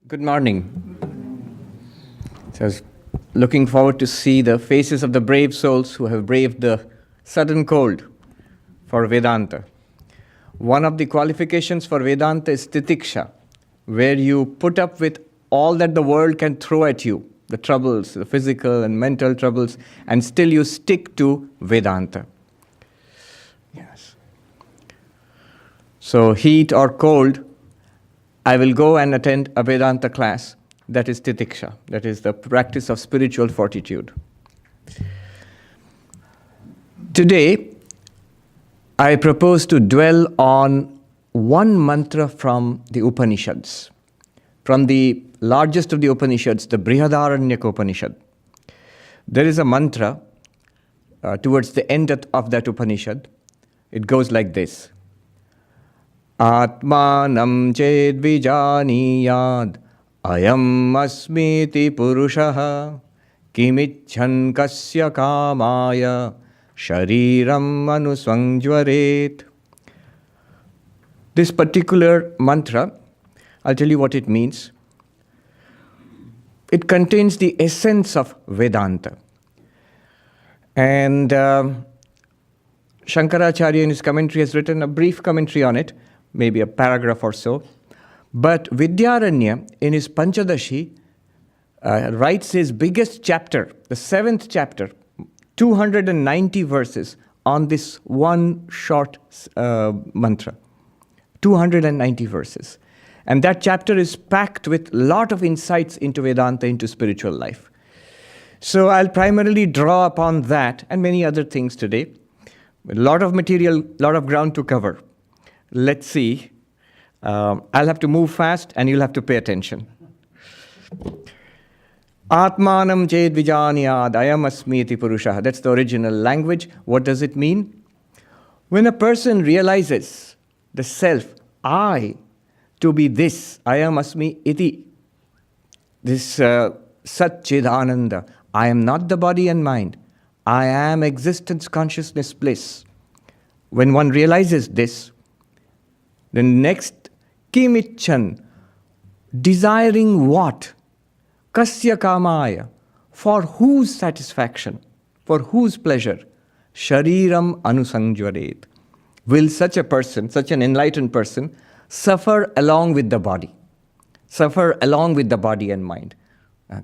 Good morning. So I was looking forward to see the faces of the brave souls who have braved the sudden cold for Vedanta. One of the qualifications for Vedanta is titiksha, where you put up with all that the world can throw at you, the troubles, the physical and mental troubles, and still you stick to Vedanta. Yes. So heat or cold, I will go and attend a Vedanta class. That is titiksha. That is the practice of spiritual fortitude. Today, I propose to dwell on one mantra from the Upanishads, from the largest of the Upanishads, the Brihadaranyaka Upanishad. There is a mantra towards the end of that Upanishad. It goes like this. Atmanam ched vijaniyad ayam asmiti purushaha kimichan kasya kamaya shariram anusvangvaret. This particular mantra, I'll tell you what it means. It contains the essence of Vedanta. And Shankaracharya in his commentary has written a brief commentary on it, maybe a paragraph or so. But Vidyaranya, in his Panchadashi, writes his biggest chapter, the 7th chapter, 290 verses on this one short mantra. 290 verses. And that chapter is packed with a lot of insights into Vedanta, into spiritual life. So I'll primarily draw upon that and many other things today. A lot of material, a lot of ground to cover. Let's see. I'll have to move fast and you'll have to pay attention. Atmanam ched vijaniyad ayam asmiti purushaha. That's the original language. What does it mean? When a person realizes the self, I, to be this, ayam asmi iti, this Satchidananda, I am not the body and mind. I am existence, consciousness, bliss. When one realizes this, the next, kimichan, desiring what? Kasya kamaya, for whose satisfaction, for whose pleasure? Shariram anusangvaret. Will such a person, such an enlightened person, suffer along with the body? Suffer along with the body and mind.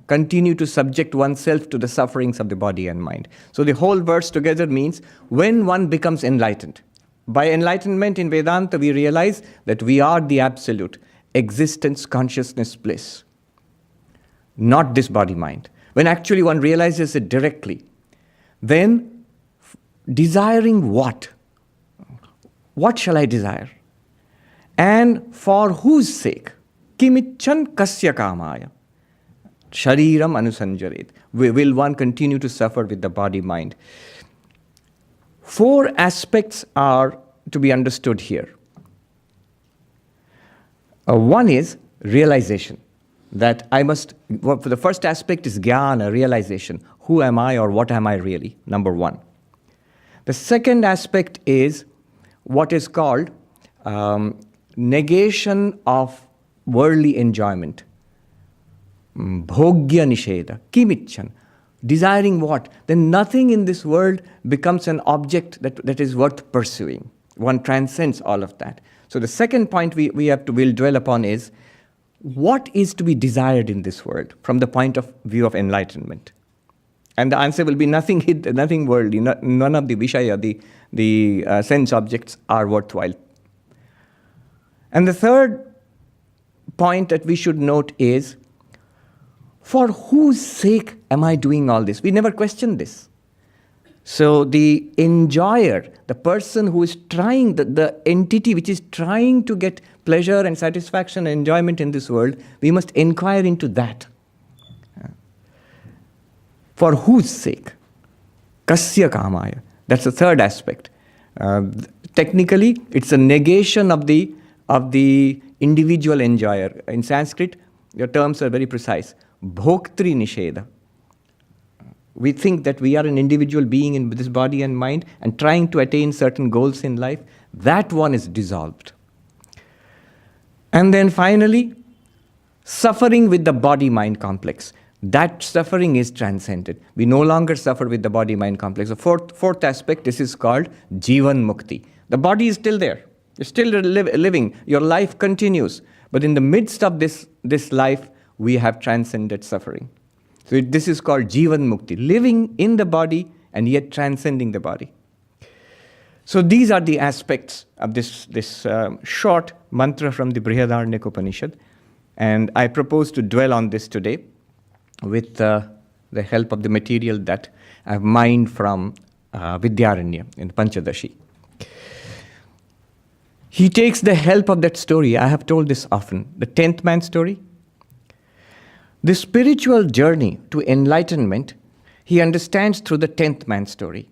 Continue to subject oneself to the sufferings of the body and mind. So the whole verse together means when one becomes enlightened. By enlightenment in Vedanta, we realize that we are the absolute, existence, consciousness, bliss. Not this body-mind. When actually one realizes it directly, then desiring what? What shall I desire? And for whose sake? Kimichan kasya kamaya. Shariram anusanjaret. Will one continue to suffer with the body-mind? 4 aspects are to be understood here. One is realization. That I must, for the first aspect is jnana, realization. Who am I or what am I really? Number 1. The second aspect is what is called negation of worldly enjoyment. Bhogya nisheda, kimichan. Desiring what? Then nothing in this world becomes an object that is worth pursuing. One transcends all of that. So the second point we'll dwell upon is what is to be desired in this world from the point of view of enlightenment. And the answer will be nothing worldly, none of the vishaya, the sense objects are worthwhile. And the third point that we should note is, for whose sake am I doing all this? We never question this. So the enjoyer, the person who is trying, the entity which is trying to get pleasure and satisfaction and enjoyment in this world, we must inquire into that. For whose sake? Kasya kamaya. That's the third aspect. Technically, it's a negation of the individual enjoyer. In Sanskrit, your terms are very precise. Bhoktri nisheda. We think that we are an individual being in this body and mind and trying to attain certain goals in life. That one is dissolved. And then finally, suffering with the body-mind complex. That suffering is transcended. We no longer suffer with the body-mind complex. The fourth aspect, this is called Jivan Mukti. The body is still there. You're still living. Your life continues. But in the midst of this life, we have transcended suffering. So this is called Jivan Mukti, living in the body and yet transcending the body. So these are the aspects of this short mantra from the Brihadaranyaka Upanishad. And I propose to dwell on this today with the help of the material that I've mined from Vidyaranya in Panchadashi. He takes the help of that story. I have told this often. The 10th man story. The spiritual journey to enlightenment, he understands through the 10th man story.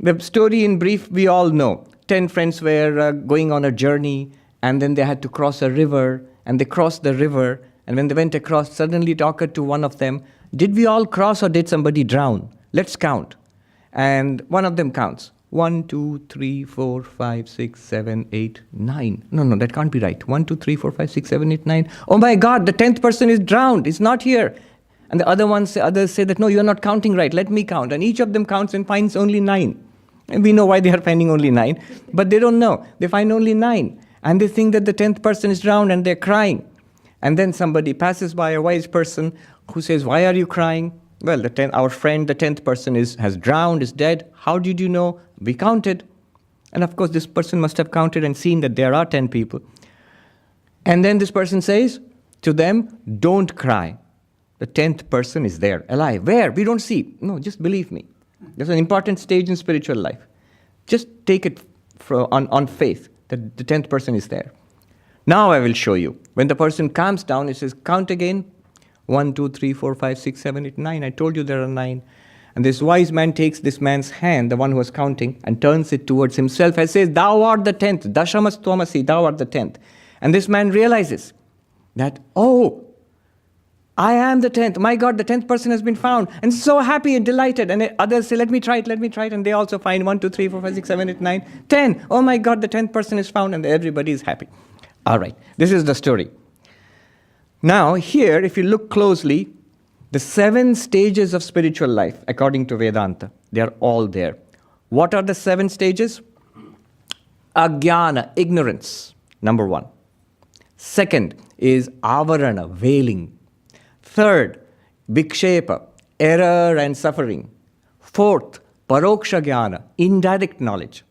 The story in brief, we all know. 10 friends were going on a journey, and then they had to cross a river, and they crossed the river, and when they went across, suddenly it occurred to one of them, did we all cross or did somebody drown? Let's count. And one of them counts. 1, 2, 3, 4, 5, 6, 7, 8, 9. No, that can't be right. 1, 2, 3, 4, 5, 6, 7, 8, 9. Oh my God, the 10th person is drowned. It's not here. And the others say that, no, you're not counting right. Let me count. And each of them counts and finds only 9. And we know why they are finding only 9. But they don't know. They find only 9. And they think that the 10th person is drowned and they're crying. And then somebody passes by, a wise person, who says, why are you crying? Well, our friend, the 10th person has drowned, is dead. How did you know? We counted. And of course, this person must have counted and seen that there are 10 people. And then this person says to them, don't cry. The 10th person is there, alive. Where? We don't see. No, just believe me. There's an important stage in spiritual life. Just take it on faith that the 10th person is there. Now I will show you. When the person calms down, it says, count again. 1, 2, 3, 4, 5, 6, 7, 8, 9. I told you there are 9. And this wise man takes this man's hand, the one who was counting, and turns it towards himself and says, thou art the 10th. Dashamas Tvamasi, thou art the 10th. And this man realizes that, oh, I am the 10th. My God, the 10th person has been found. And so happy and delighted. And others say, let me try it. And they also find 1, 2, 3, 4, 5, 6, 7, 8, 9, 10. Oh my God, the 10th person is found and everybody is happy. All right, this is the story. Now, here, if you look closely, the 7 stages of spiritual life, according to Vedanta, they are all there. What are the 7 stages? Ajnana, ignorance, number 1. Second is avarana, veiling. Third, vikshepa, error and suffering. Fourth, paroksha jnana, indirect knowledge.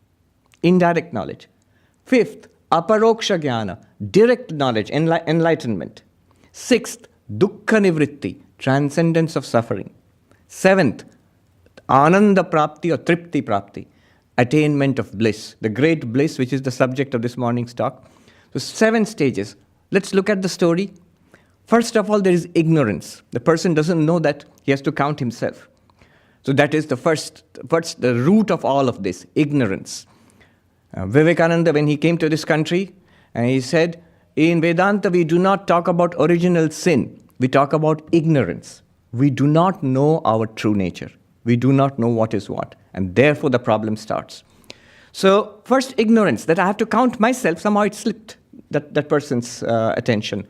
Fifth, aparoksha jnana, direct knowledge, enlightenment. Sixth, dukkha nivritti, transcendence of suffering. Seventh, ananda prapti or tripti prapti, attainment of bliss, the great bliss which is the subject of this morning's talk. So 7 stages. Let's look at the story. First of all, there is ignorance. The person doesn't know that he has to count himself. So that is the root of all of this, ignorance. Vivekananda, when he came to this country, and he said, in Vedanta, we do not talk about original sin. We talk about ignorance. We do not know our true nature. We do not know what is what. And therefore, the problem starts. So, first, ignorance, that I have to count myself. Somehow it slipped that person's attention.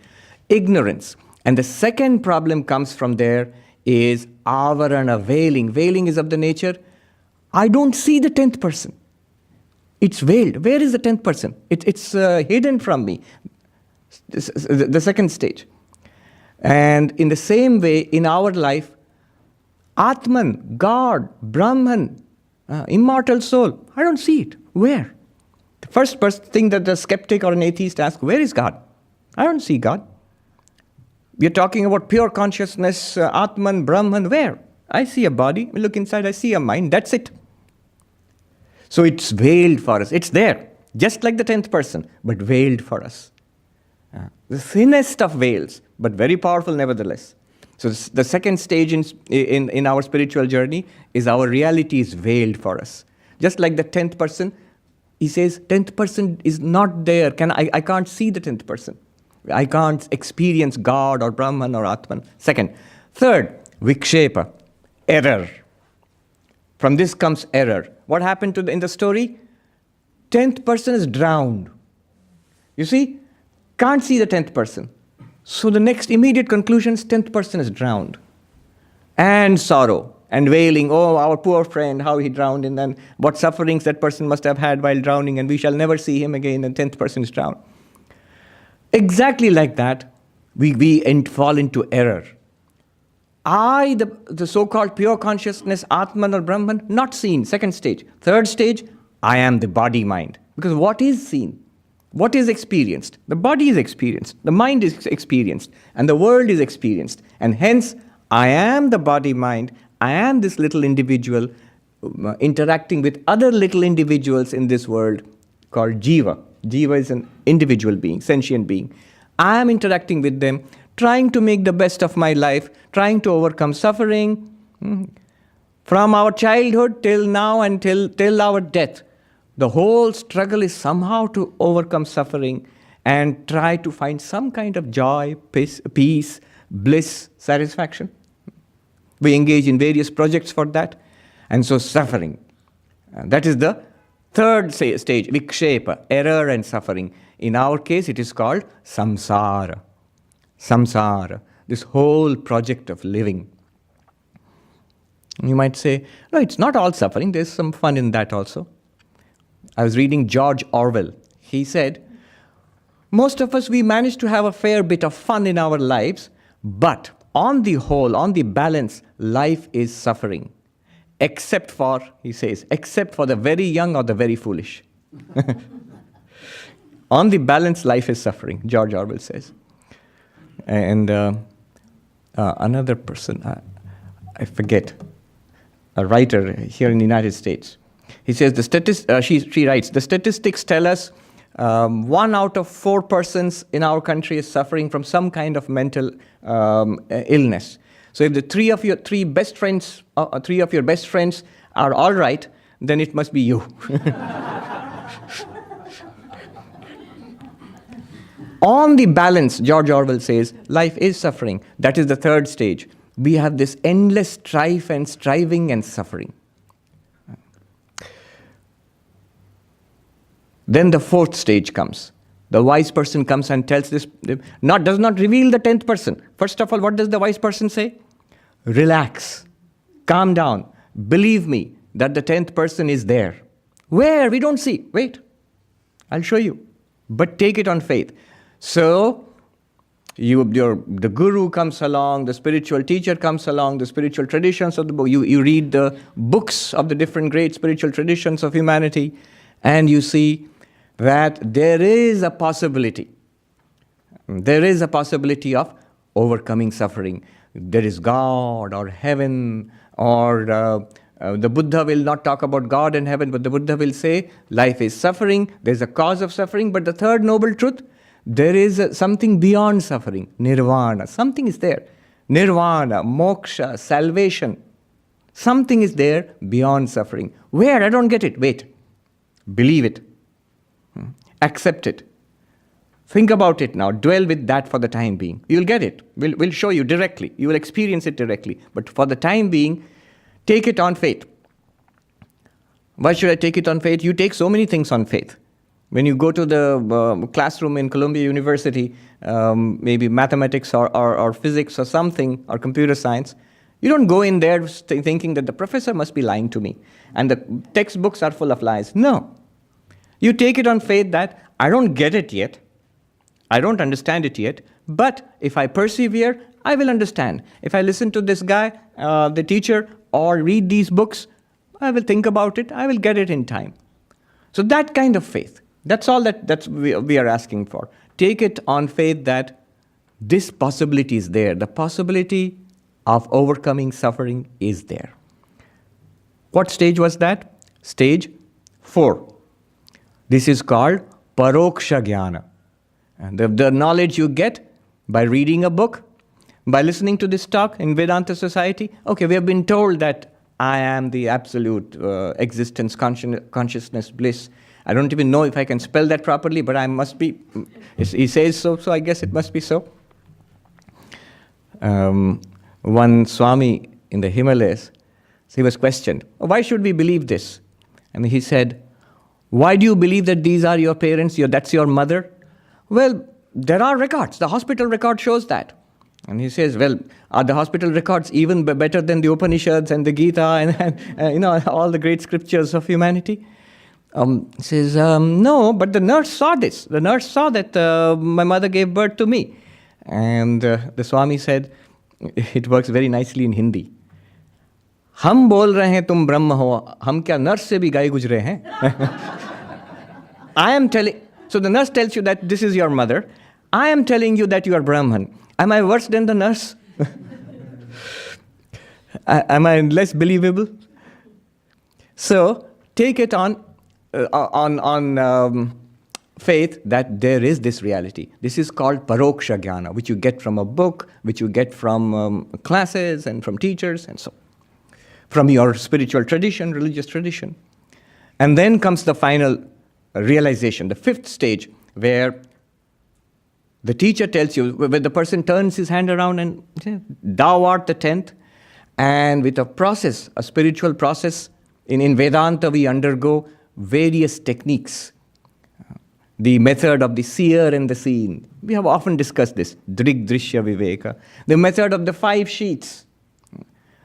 Ignorance. And the second problem comes from there is avarana, veiling. Veiling is of the nature, I don't see the 10th person. It's veiled. Where is the 10th person? It's hidden from me. The second stage. And in the same way, in our life, Atman, God, Brahman, immortal soul, I don't see it. Where? The first thing that the skeptic or an atheist asks, where is God? I don't see God. We're talking about pure consciousness, Atman, Brahman, where? I see a body, I look inside, I see a mind, that's it. So it's veiled for us. It's there, just like the 10th person, but veiled for us. The thinnest of veils, but very powerful nevertheless. So the second stage in our spiritual journey is our reality is veiled for us. Just like the 10th person, he says, 10th person is not there. I can't see the 10th person. I can't experience God or Brahman or Atman. Second. Third, vikshepa, error. From this comes error. What happened in the story? 10th person is drowned. You see? Can't see the 10th person. So the next immediate conclusion is 10th person is drowned. And sorrow and wailing, oh, our poor friend, how he drowned, and then what sufferings that person must have had while drowning, and we shall never see him again, and 10th person is drowned. Exactly like that, we fall into error. I, the so-called pure consciousness, Atman or Brahman, not seen, second stage. Third stage, I am the body-mind. Because what is seen? What is experienced? The body is experienced, the mind is experienced, and the world is experienced. And hence, I am the body-mind, I am this little individual interacting with other little individuals in this world called Jiva. Jiva is an individual being, sentient being. I am interacting with them, trying to make the best of my life, trying to overcome suffering. From our childhood till now and till our death, the whole struggle is somehow to overcome suffering and try to find some kind of joy, peace, bliss, satisfaction. We engage in various projects for that. And so suffering. That is the third stage, vikshepa, error and suffering. In our case, it is called samsara. Samsara, this whole project of living. You might say, no, it's not all suffering. There's some fun in that also. I was reading George Orwell. He said, most of us, we manage to have a fair bit of fun in our lives, but on the whole, on the balance, life is suffering. Except for, he says, except for the very young or the very foolish. On the balance, life is suffering, George Orwell says. And another person, I forget, a writer here in the United States. He says, she writes, the statistics tell us 1 out of 4 persons in our country is suffering from some kind of mental illness. So if the three of your best friends are all right, then it must be you. On the balance, George Orwell says, life is suffering. That is the third stage. We have this endless strife and striving and suffering. Then the fourth stage comes. The wise person comes and tells this, does not reveal the 10th person. First of all, what does the wise person say? Relax, calm down, believe me that the 10th person is there. Where? We don't see. Wait, I'll show you. But take it on faith. So, the guru comes along, the spiritual teacher comes along, the spiritual traditions of the book. You read the books of the different great spiritual traditions of humanity, and you see that there is a possibility. There is a possibility of overcoming suffering. There is God or heaven, or the Buddha will not talk about God and heaven, but the Buddha will say life is suffering, there's a cause of suffering, but the third noble truth, there is something beyond suffering, nirvana. Something is there. Nirvana, moksha, salvation. Something is there beyond suffering. Where? I don't get it. Wait. Believe it. Accept it. Think about it now. Dwell with that for the time being. You'll get it. We'll show you directly. You will experience it directly. But for the time being, take it on faith. Why should I take it on faith? You take so many things on faith. When you go to the classroom in Columbia University, maybe mathematics or physics or something, or computer science, you don't go in there thinking that the professor must be lying to me and the textbooks are full of lies. No. You take it on faith that I don't get it yet, I don't understand it yet, but if I persevere, I will understand. If I listen to this guy, the teacher, or read these books, I will think about it, I will get it in time. So that kind of faith. That's all that we are asking for. Take it on faith that this possibility is there. The possibility of overcoming suffering is there. What stage was that? Stage 4. This is called paroksha jnana. And the knowledge you get by reading a book, by listening to this talk in Vedanta Society. Okay, we have been told that I am the absolute existence, consciousness, bliss. I don't even know if I can spell that properly, but I must be. He says so, so I guess it must be so. One Swami in the Himalayas, he was questioned, why should we believe this? And he said, why do you believe that these are your parents, that's your mother? Well, there are records. The hospital record shows that. And he says, well, are the hospital records even better than the Upanishads and the Gita and all the great scriptures of humanity? He says, no, but the nurse saw this. The nurse saw that my mother gave birth to me. And the Swami said, it works very nicely in Hindi. हम बोल रहे हैं तुम ब्रह्म हो, हम क्या nurse से भी गए गुजरे हैं? I am telling, so the nurse tells you that this is your mother. I am telling you that you are Brahman. Am I worse than the nurse? Am I less believable? So take it on faith that there is this reality. This is called paroksha jnana, which you get from a book, which you get from classes and from teachers and so on, from your spiritual tradition, religious tradition. And then comes the final realization, the fifth stage, where the teacher tells you, when the person turns his hand around and thou art the 10th, and with a process, a spiritual process, in Vedanta we undergo various techniques. The method of the seer and the seen. We have often discussed this, Drig Drishya Viveka. The method of the 5 sheets.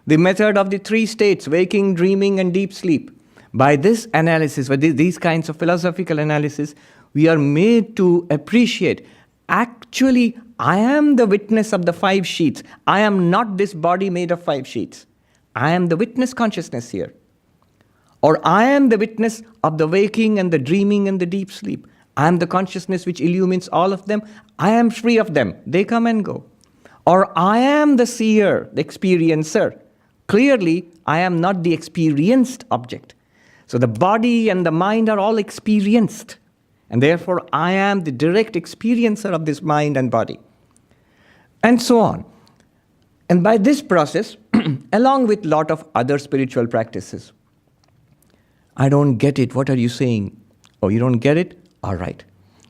The method of the 3 states, waking, dreaming, and deep sleep. By this analysis, by these kinds of philosophical analysis, we are made to appreciate, actually, I am the witness of the 5 sheets. I am not this body made of 5 sheets. I am the witness consciousness here. Or I am the witness of the waking and the dreaming and the deep sleep. I am the consciousness which illumines all of them. I am free of them. They come and go. Or I am the seer, the experiencer. Clearly, I am not the experienced object. So the body and the mind are all experienced. And therefore, I am the direct experiencer of this mind and body. And so on. And by this process, along with a lot of other spiritual practices, I don't get it. What are you saying? Oh, you don't get it? All right.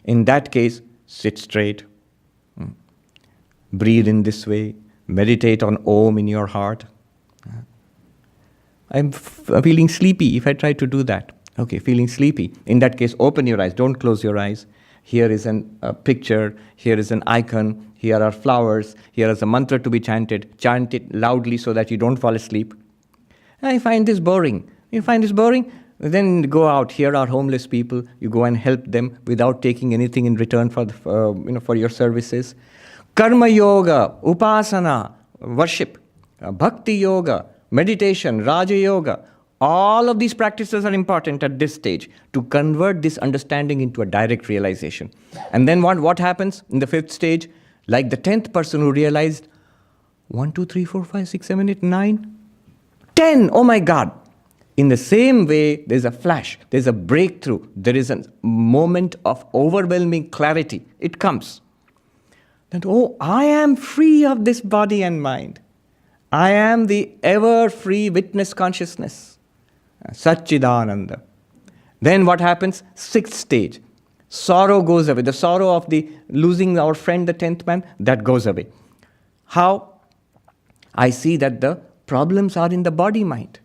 In that case, sit straight. Breathe in this way. Meditate on Om in your heart. I'm feeling sleepy if I try to do that. Okay, feeling sleepy. In that case, open your eyes. Don't close your eyes. Here is a picture. Here is an icon. Here are flowers. Here is a mantra to be chanted. Chant it loudly so that you don't fall asleep. I find this boring. You find this boring? Then go out. Here are homeless people. You go and help them without taking anything in return for for your services. Karma yoga, upasana, worship, bhakti yoga, meditation, Raja Yoga. All of these practices are important at this stage to convert this understanding into a direct realization. And then what happens in the 5th stage? Like the 10th person who realized 1, 2, 3, 4, 5, 6, 7, 8, 9, 10. Oh my God. In the same way, there's a flash, there's a breakthrough, there is a moment of overwhelming clarity. It comes. That, oh, I am free of this body and mind. I am the ever-free witness consciousness. Satchidananda. Then what happens? 6th stage. Sorrow goes away. The sorrow of the losing our friend, the 10th man, that goes away. How? I see that the problems are in the body-mind.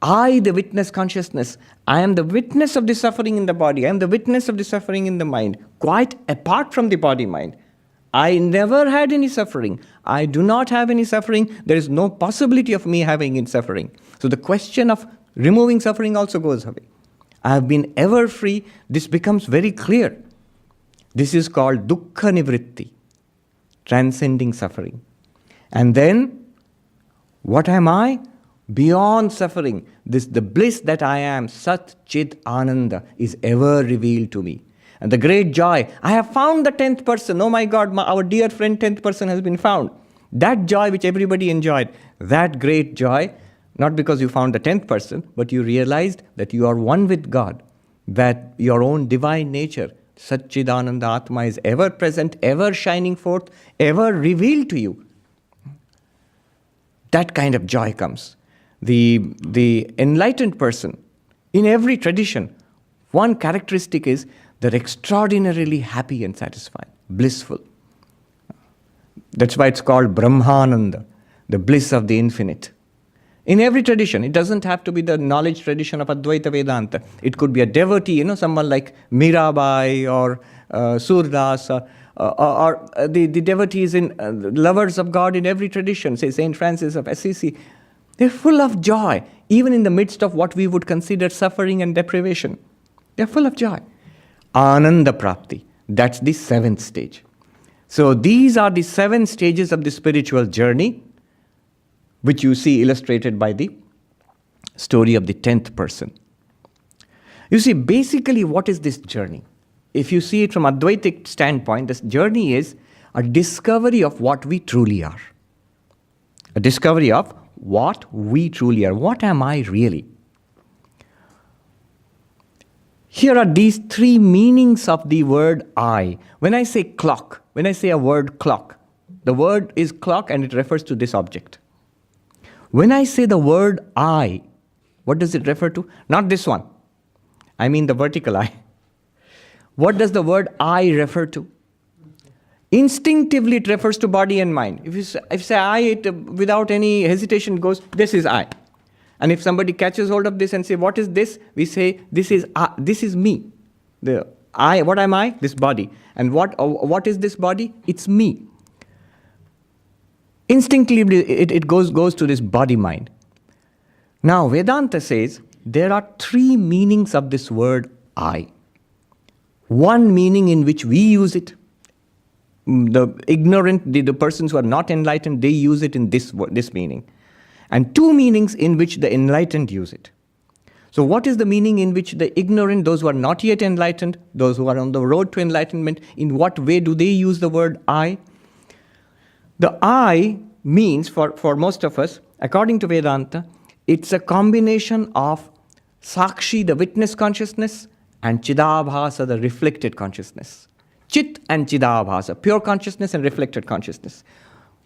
I, the witness consciousness, I am the witness of the suffering in the body. I am the witness of the suffering in the mind, quite apart from the body-mind. I never had any suffering. I do not have any suffering. There is no possibility of me having any suffering. So the question of removing suffering also goes away. I have been ever free. This becomes very clear. This is called dukkha nivritti, transcending suffering. And then, what am I? Beyond suffering, the bliss that I am, Sat Chit Ananda, is ever revealed to me. And the great joy, I have found the 10th person. Oh my God, our dear friend 10th person has been found. That joy which everybody enjoyed, that great joy, not because you found the 10th person, but you realized that you are one with God, that your own divine nature, Satchidananda Atma, is ever present, ever shining forth, ever revealed to you. That kind of joy comes. The enlightened person, in every tradition, one characteristic is they're extraordinarily happy and satisfied, blissful. That's why it's called Brahmananda, the bliss of the infinite. In every tradition, it doesn't have to be the knowledge tradition of Advaita Vedanta. It could be a devotee, someone like Mirabai or Surdas, or the devotees in lovers of God in every tradition, say Saint Francis of Assisi, they're full of joy, even in the midst of what we would consider suffering and deprivation. They're full of joy. Ananda Prapti, that's the 7th stage. So these are the 7 stages of the spiritual journey, which you see illustrated by the story of the 10th person. You see, basically, what is this journey? If you see it from Advaitic standpoint, this journey is a discovery of what we truly are. A discovery of what we truly are. What am I really? Here are these 3 meanings of the word I. When I say clock, when I say a word clock, the word is clock and it refers to this object. When I say the word I, what does it refer to? Not this one. I mean the vertical I. What does the word I refer to? Instinctively, it refers to body and mind. If you say I, it without any hesitation goes, this is I. And if somebody catches hold of this and say, what is this? We say, this is me. The I, what am I? This body. And what is this body? It's me. Instinctively, it goes to this body-mind. Now, Vedanta says there are 3 meanings of this word I. One meaning in which we use it. The ignorant, the persons who are not enlightened, they use it in this meaning. And 2 meanings in which the enlightened use it. So what is the meaning in which the ignorant, those who are not yet enlightened, those who are on the road to enlightenment, in what way do they use the word I? The I means, for most of us, according to Vedanta, it's a combination of Sakshi, the witness consciousness, and Chidabhasa, the reflected consciousness. Chit and Chidabhasa, pure consciousness and reflected consciousness.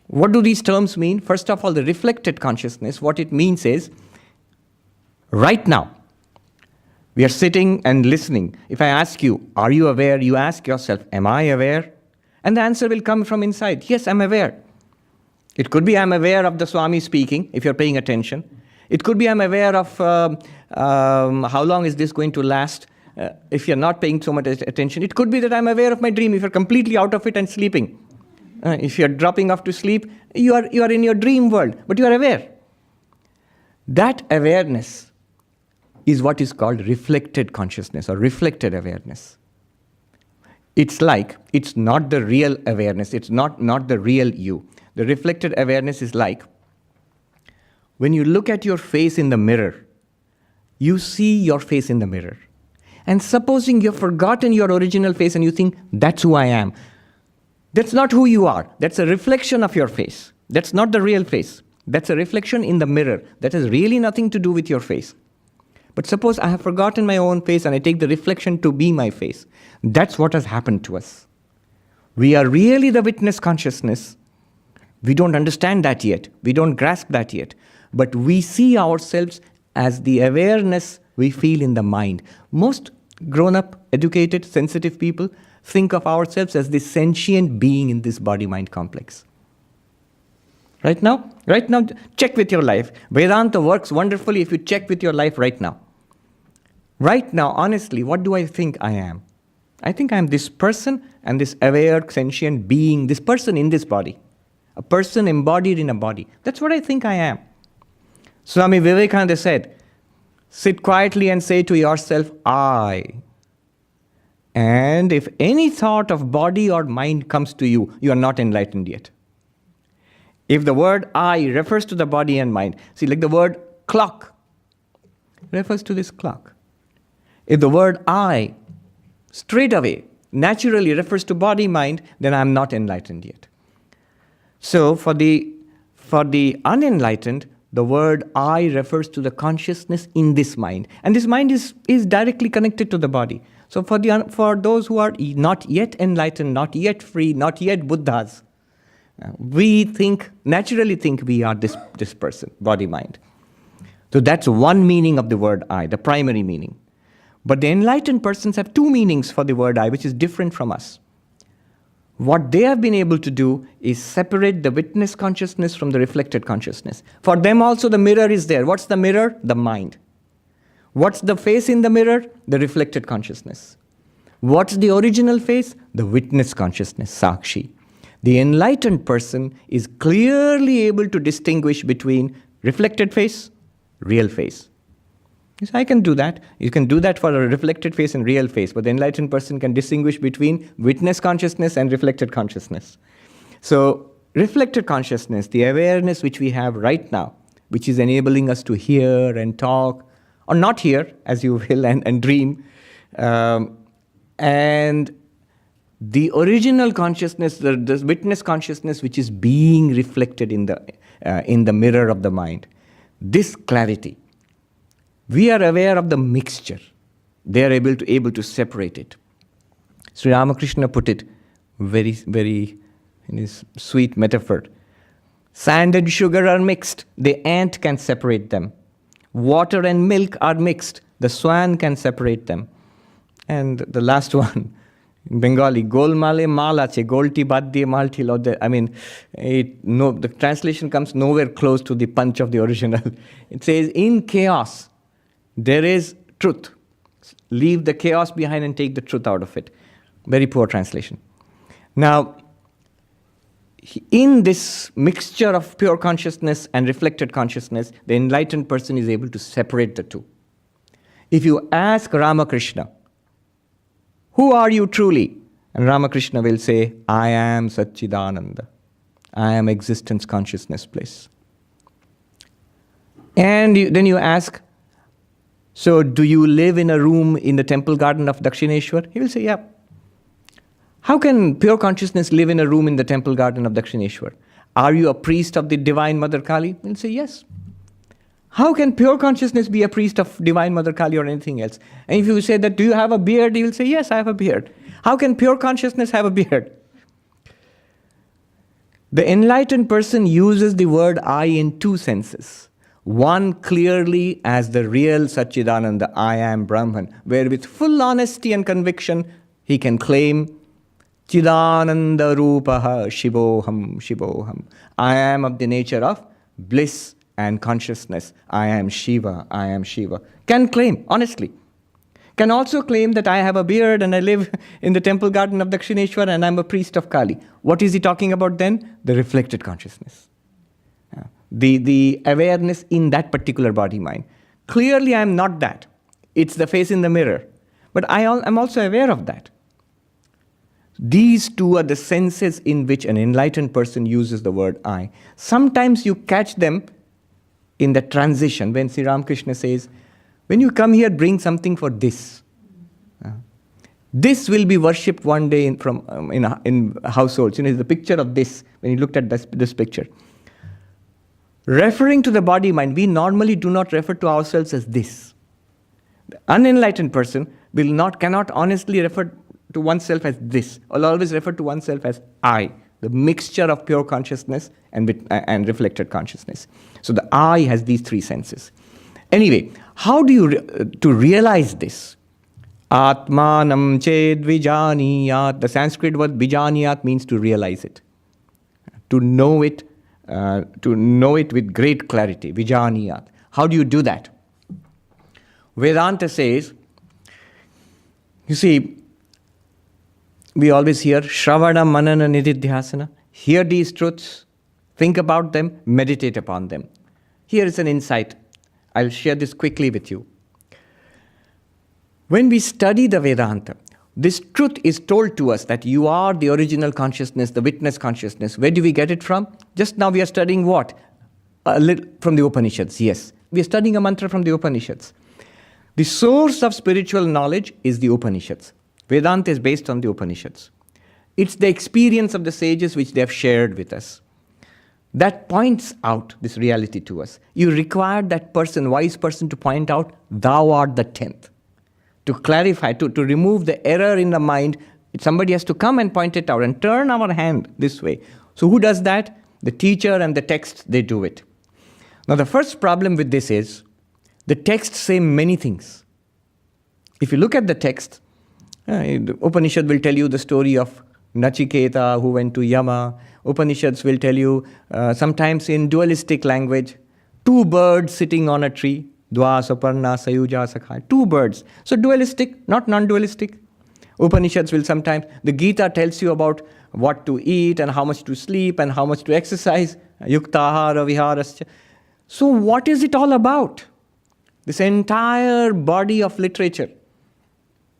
What do these terms mean? First of all, the reflected consciousness, what it means is, right now, we are sitting and listening. If I ask you, are you aware? You ask yourself, am I aware? And the answer will come from inside. Yes, I'm aware. It could be I'm aware of the Swami speaking, if you're paying attention. It could be I'm aware of how long is this going to last, if you're not paying so much attention. It could be that I'm aware of my dream, if you're completely out of it and sleeping. If you're dropping off to sleep, you are in your dream world, but you are aware. That awareness is what is called reflected consciousness or reflected awareness. It's like, it's not the real awareness, it's not the real you. The reflected awareness is like, when you look at your face in the mirror, you see your face in the mirror. And supposing you've forgotten your original face and you think, that's who I am. That's not who you are. That's a reflection of your face. That's not the real face. That's a reflection in the mirror. That has really nothing to do with your face. But suppose I have forgotten my own face and I take the reflection to be my face. That's what has happened to us. We are really the witness consciousness. We don't understand that yet. We don't grasp that yet. But we see ourselves as the awareness we feel in the mind. Most grown-up, educated, sensitive people think of ourselves as this sentient being in this body-mind complex. Right now, check with your life. Vedanta works wonderfully if you check with your life right now. Right now, honestly, what do I think I am? I think I am this person and this aware, sentient being, this person in this body. A person embodied in a body. That's what I think I am. Swami Vivekananda said, sit quietly and say to yourself, I. And if any thought of body or mind comes to you, you are not enlightened yet. If the word I refers to the body and mind, see, like the word clock refers to this clock. If the word I straight away naturally refers to body mind, then I am not enlightened yet. So for the unenlightened, the word I refers to the consciousness in this mind. And this mind is directly connected to the body. So for those who are not yet enlightened, not yet free, not yet Buddhas, we naturally think we are this person, body-mind. So that's one meaning of the word I, the primary meaning. But the enlightened persons have 2 meanings for the word I, which is different from us. What they have been able to do is separate the witness consciousness from the reflected consciousness. For them also the mirror is there. What's the mirror? The mind. What's the face in the mirror? The reflected consciousness. What's the original face? The witness consciousness, Sakshi. The enlightened person is clearly able to distinguish between reflected face, real face. Yes, I can do that. You can do that for a reflected face and real face, but the enlightened person can distinguish between witness consciousness and reflected consciousness. So, reflected consciousness, the awareness which we have right now, which is enabling us to hear and talk, or not hear, as you will, and dream, and the original consciousness, the witness consciousness, which is being reflected in the mirror of the mind. This clarity, we are aware of the mixture. They are able to separate it. Sri Ramakrishna put it very, very in his sweet metaphor. Sand and sugar are mixed. The ant can separate them. Water and milk are mixed. The swan can separate them. And the last one, in Bengali, golmale malache, golti baddiye malti lode. I mean, the translation comes nowhere close to the punch of the original. It says, in chaos, there is truth. Leave the chaos behind and take the truth out of it. Very poor translation. Now, in this mixture of pure consciousness and reflected consciousness, the enlightened person is able to separate the two. If you ask Ramakrishna, who are you truly? And Ramakrishna will say, I am Satchidananda. I am existence consciousness bliss. And then you ask, so do you live in a room in the temple garden of Dakshineshwar? He will say, yeah. How can pure consciousness live in a room in the temple garden of Dakshineshwar? Are you a priest of the Divine Mother Kali? He'll say, yes. How can pure consciousness be a priest of Divine Mother Kali or anything else? And if you say that, do you have a beard? He will say, yes, I have a beard. How can pure consciousness have a beard? The enlightened person uses the word I in two senses. One clearly as the real Satchidananda, I am Brahman, where with full honesty and conviction, he can claim, Chidananda Rupaha Shivoham Shivoham. I am of the nature of bliss and consciousness. I am Shiva, I am Shiva. Can claim, honestly. Can also claim that I have a beard and I live in the temple garden of Dakshineshwar and I'm a priest of Kali. What is he talking about then? The reflected consciousness. The awareness in that particular body-mind. Clearly I am not that. It's the face in the mirror. But I am also aware of that. These two are the senses in which an enlightened person uses the word I. Sometimes you catch them in the transition when Sri Ramakrishna says, when you come here, bring something for this. This will be worshipped one day in households. You know, the picture of this, when you looked at this picture. Referring to the body-mind, we normally do not refer to ourselves as this. The unenlightened person cannot honestly refer to oneself as this, or always refer to oneself as I, the mixture of pure consciousness and reflected consciousness. So the I has these three senses. Anyway, how do you to realize this? Atmanam ched vijaniyat. The Sanskrit word vijaniyat means to realize it, to know it with great clarity. Vijaniyat. How do you do that? Vedanta says, you see, we always hear Shravana, Manana, Nididhyasana. Hear these truths, think about them, meditate upon them. Here is an insight. I'll share this quickly with you. When we study the Vedanta, this truth is told to us that you are the original consciousness, the witness consciousness. Where do we get it from? Just now we are studying what? A little from the Upanishads, yes. We are studying a mantra from the Upanishads. The source of spiritual knowledge is the Upanishads. Vedanta is based on the Upanishads. It's the experience of the sages which they have shared with us. That points out this reality to us. You require that person, wise person, to point out, thou art the 10th. To clarify, to remove the error in the mind, somebody has to come and point it out and turn our hand this way. So who does that? The teacher and the text, they do it. Now the first problem with this is, the texts say many things. If you look at the text, the Upanishad will tell you the story of Nachiketa who went to Yama. Upanishads will tell you, sometimes in dualistic language, two birds sitting on a tree. Dva, Saparna, Sayuja, Sakha. Two birds. So dualistic, not non-dualistic. Upanishads will sometimes, the Gita tells you about what to eat and how much to sleep and how much to exercise. Yuktahara viharascha. So what is it all about? This entire body of literature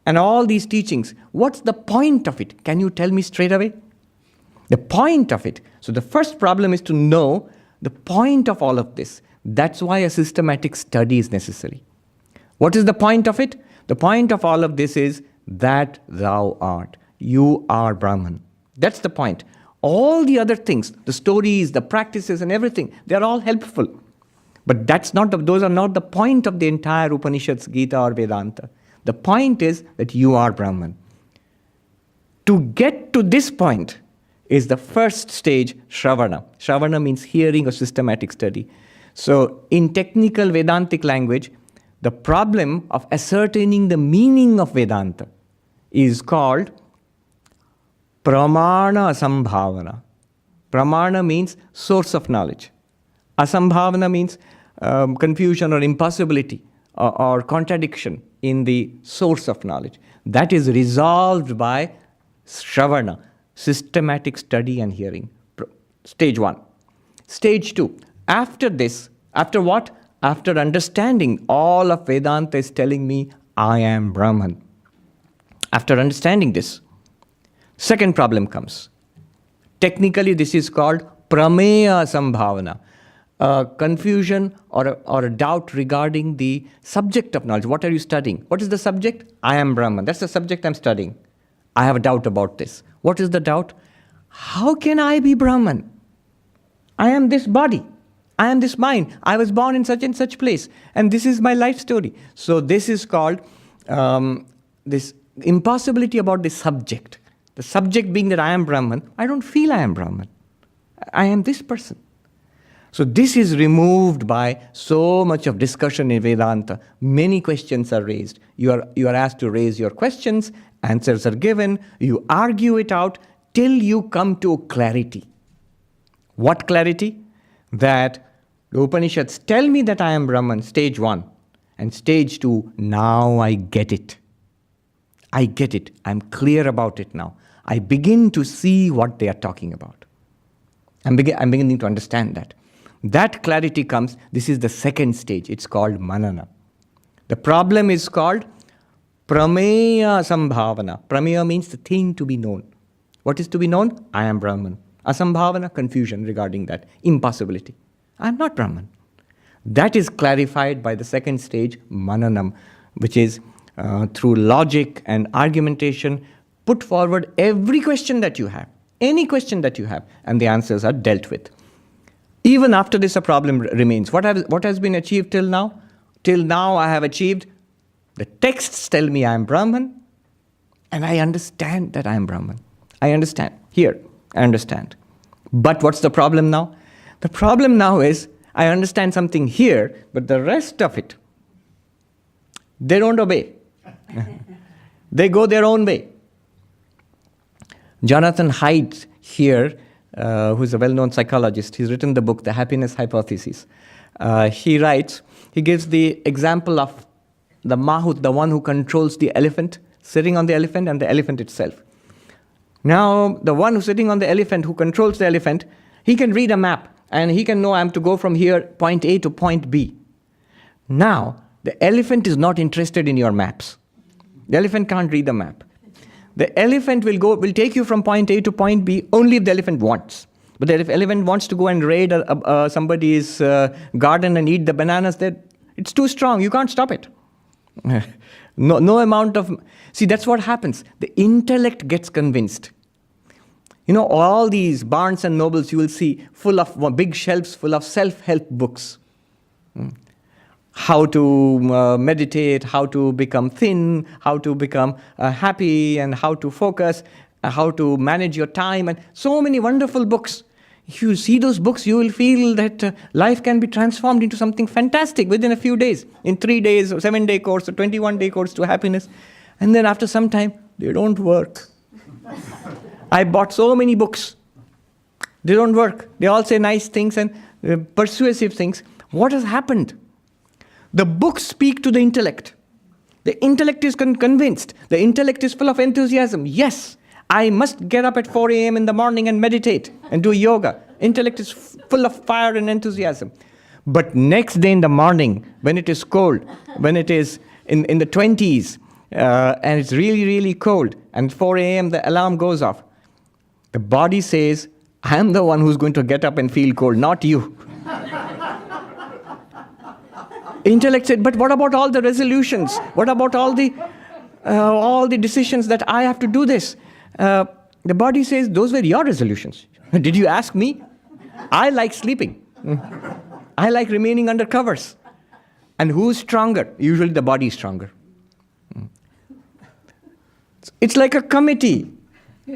and all these teachings, what's the point of it? Can you tell me straight away? The point of it. So the first problem is to know the point of all of this. That's why a systematic study is necessary. What is the point of it? The point of all of this is that thou art. You are Brahman. That's the point. All the other things, the stories, the practices and everything, they are all helpful. But those are not the point of the entire Upanishads, Gita or Vedanta. The point is that you are Brahman. To get to this point is the first stage, Shravana. Shravana means hearing or systematic study. So in technical Vedantic language, the problem of ascertaining the meaning of Vedanta is called Pramana Asambhavana. Pramana means source of knowledge. Asambhavana means confusion or impossibility or contradiction in the source of knowledge. That is resolved by Shravana, systematic study and hearing. Stage 1. Stage 2. After this, after what? After understanding all of Vedanta is telling me, I am Brahman. After understanding this, second problem comes. Technically, this is called Prameya Sambhavana. Confusion or a doubt regarding the subject of knowledge. What are you studying? What is the subject? I am Brahman. That's the subject I'm studying. I have a doubt about this. What is the doubt? How can I be Brahman? I am this body. I am this mind. I was born in such and such place. And this is my life story. So this is called this impossibility about the subject. The subject being that I am Brahman. I don't feel I am Brahman. I am this person. So this is removed by so much of discussion in Vedanta. Many questions are raised. You are asked to raise your questions, answers are given, you argue it out till you come to clarity. What clarity? That the Upanishads tell me that I am Brahman, stage 1. And stage 2, now I get it. I get it. I'm clear about it now. I begin to see what they are talking about. I'm beginning to understand that. That clarity comes, this is the second stage. It's called Manana. The problem is called Prameya Asambhavana. Prameya means the thing to be known. What is to be known? I am Brahman. Asambhavana, confusion regarding that. Impossibility. I am not Brahman. That is clarified by the second stage, Mananam, which is through logic and argumentation, put forward every question that you have, any question that you have, and the answers are dealt with. Even after this, a problem remains. What has been achieved till now? Till now, I have achieved, the texts tell me I am Brahman, and I understand that I am Brahman. I understand. Here, I understand. But what's the problem now? The problem now is, I understand something here, but the rest of it, they don't obey. They go their own way. Jonathan Haidt here, who's a well-known psychologist, he's written the book, The Happiness Hypothesis. He gives the example of the Mahut, the one who controls the elephant, sitting on the elephant and the elephant itself. Now, the one who's sitting on the elephant, who controls the elephant, he can read a map and he can know I'm to go from here, point A to point B. Now, the elephant is not interested in your maps. The elephant can't read the map. The elephant will take you from point A to point B only if the elephant wants. But if the elephant wants to go and raid somebody's garden and eat the bananas, it's too strong. You can't stop it. No amount of... See, that's what happens. The intellect gets convinced. You know, all these Barnes and Nobles you will see full of big shelves full of self-help books. How to meditate, how to become thin, how to become happy, and how to focus, how to manage your time, and so many wonderful books. If you see those books, you will feel that life can be transformed into something fantastic within a few days. In 3 days, or 7-day course, or 21-day course to happiness. And then after some time, they don't work. I bought so many books. They don't work. They all say nice things and persuasive things. What has happened? The books speak to the intellect. The intellect is convinced. The intellect is full of enthusiasm. Yes, I must get up at 4 a.m. in the morning and meditate and do yoga. Intellect is full of fire and enthusiasm. But next day in the morning, when it is cold, when it is in the 20s, and it's really, really cold, and 4 a.m. the alarm goes off, the body says, I am the one who's going to get up and feel cold, not you. Intellect said, but what about all the resolutions? What about all the decisions that I have to do this? The body says, those were your resolutions. Did you ask me? I like sleeping. I like remaining under covers. And who's stronger? Usually the body is stronger. It's like a committee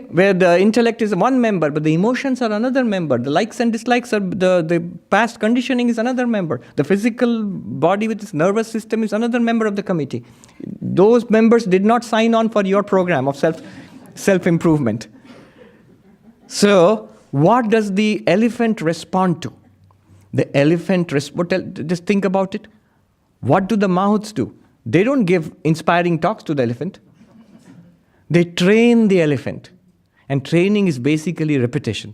where the intellect is one member, but the emotions are another member. The likes and dislikes are the past conditioning is another member. The physical body with its nervous system is another member of the committee. Those members did not sign on for your program of self-improvement. So, what does the elephant respond to? The elephant, just think about it. What do the mouths do? They don't give inspiring talks to the elephant. They train the elephant. And training is basically repetition.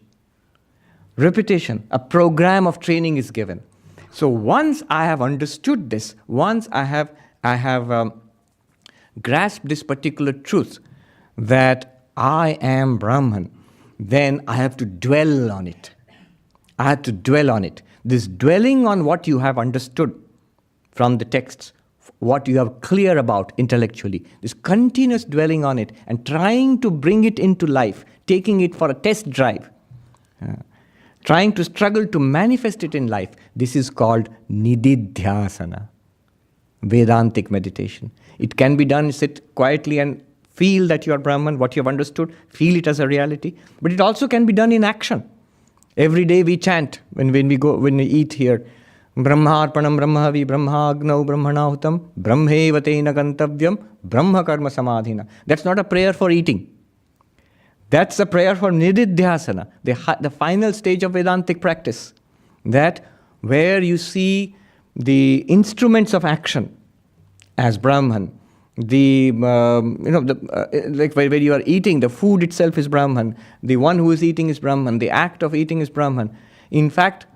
Repetition, a program of training is given. So once I have understood this, once I have grasped this particular truth that I am Brahman, then I have to dwell on it. I have to dwell on it. This dwelling on what you have understood from the texts, what you have clear about intellectually, this continuous dwelling on it and trying to bring it into life, taking it for a test drive, trying to struggle to manifest it in life, this is called nididhyasana, Vedantic meditation. It can be done, sit quietly and feel that you are Brahman, what you have understood, feel it as a reality, but it also can be done in action. Every day we chant, when we eat here, Brahmarpanam Brahmavi Brahmagnau Brahmanahutam Brahmevatena Gantavyam Brahma Karma Samadhina. That's not a prayer for eating. That's a prayer for nididhyasana, the final stage of Vedantic practice. That where you see the instruments of action as Brahman, like where you are eating, the food itself is Brahman, the one who is eating is Brahman, the act of eating is Brahman. In fact,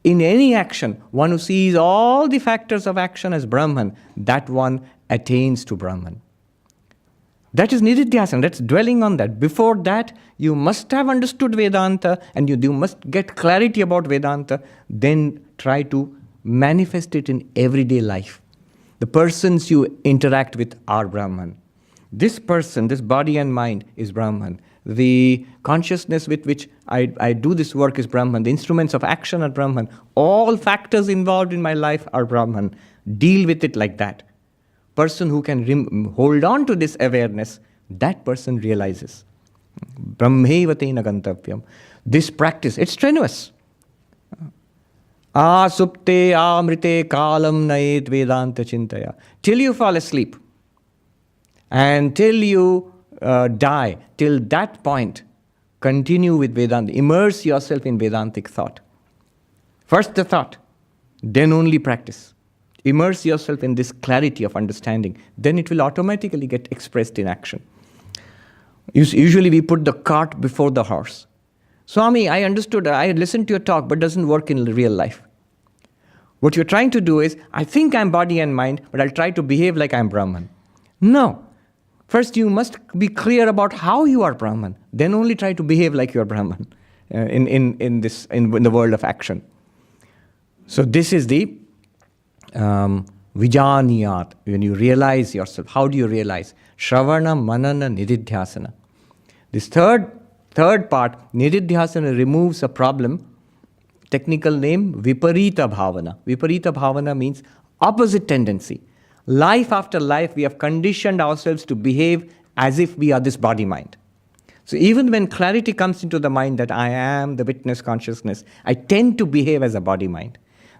in any action, one who sees all the factors of action as Brahman, that one attains to Brahman. That is nididhyasana, that's dwelling on that. Before that, you must have understood Vedanta and you must get clarity about Vedanta, then try to manifest it in everyday life. The persons you interact with are Brahman. This person, this body and mind is Brahman. The consciousness with which I do this work is Brahman. The instruments of action are Brahman. All factors involved in my life are Brahman. Deal with it like that. Person who can hold on to this awareness, that person realizes. Brahmevatena gantavyam. This practice, it's strenuous. Asupte amrite kalam naet vedanta chintaya. Till you fall asleep and till you die, till that point, continue with Vedanta. Immerse yourself in Vedantic thought. First the thought, then only practice. Immerse yourself in this clarity of understanding. Then it will automatically get expressed in action. Usually we put the cart before the horse. Swami, I understood, I listened to your talk, but it doesn't work in real life. What you're trying to do is, I think I'm body and mind, but I'll try to behave like I'm Brahman. No. First, you must be clear about how you are Brahman. Then only try to behave like you are Brahman in the world of action. So this is the vijaniyat, when you realize yourself. How do you realize? Shravana, manana, nididhyasana. This third part, nididhyasana, removes a problem. Technical name, viparita bhavana. Viparita bhavana means opposite tendency. Life after life, we have conditioned ourselves to behave as if we are this body-mind. So even when clarity comes into the mind that I am the witness consciousness, I tend to behave as a body-mind.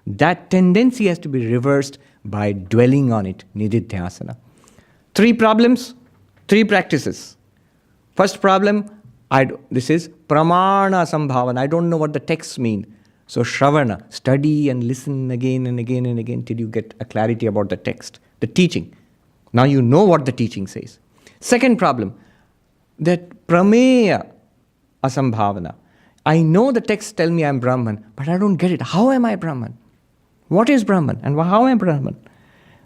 That tendency has to be reversed by dwelling on it, nididhyasana. 3 problems, 3 practices. First problem, this is pramana sambhavana. I don't know what the texts mean. So shravana, study and listen again and again and again till you get a clarity about the text, the teaching. Now you know what the teaching says. Second problem, that prameya asambhavana. I know the texts tell me I'm Brahman, but I don't get it. How am I Brahman? What is Brahman and how am I Brahman?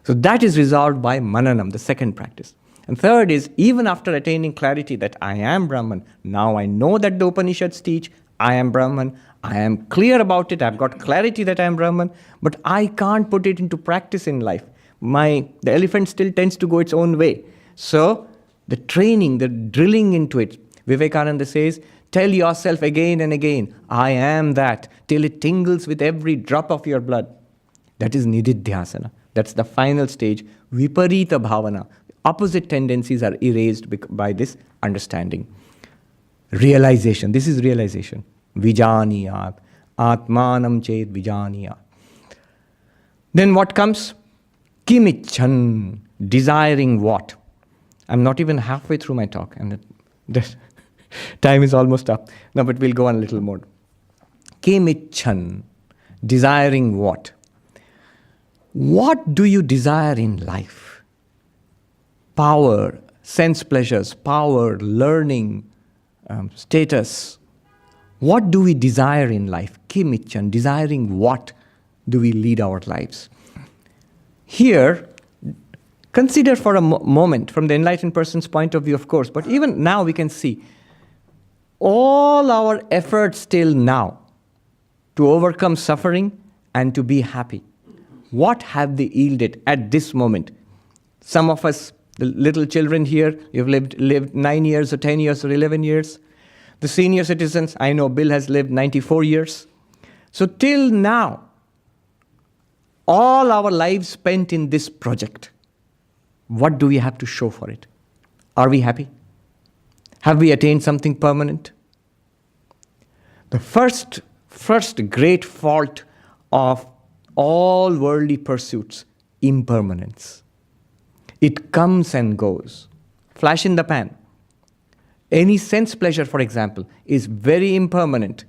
So that is resolved by mananam, the second practice. And third is, even after attaining clarity that I am Brahman, now I know that the Upanishads teach I am Brahman, I am clear about it, I've got clarity that I am Brahman, but I can't put it into practice in life. The elephant still tends to go its own way. So the training, the drilling into it, Vivekananda says, tell yourself again and again, I am that, till it tingles with every drop of your blood. That is nididhyasana. That's the final stage, viparita bhavana. Opposite tendencies are erased by this understanding. Realization. This is realization. Vijaniyat. Atmanam ched vijaniyat. Then what comes? Kimichan. Desiring what? I'm not even halfway through my talk, and the time is almost up. No, but we'll go on a little more. Kimichan. Desiring what? What do you desire in life? Power, sense pleasures, power, learning, status. What do we desire in life? Kimichan, desiring what do we lead our lives? Here, consider for a moment, from the enlightened person's point of view, of course, but even now we can see all our efforts till now to overcome suffering and to be happy. What have they yielded at this moment? Some of us, the little children here, you've lived 9 years or 10 years or 11 years. The senior citizens, I know Bill has lived 94 years. So till now, all our lives spent in this project, what do we have to show for it? Are we happy? Have we attained something permanent? The first great fault of all worldly pursuits, impermanence. It comes and goes. Flash in the pan. Any sense pleasure, for example, is very impermanent.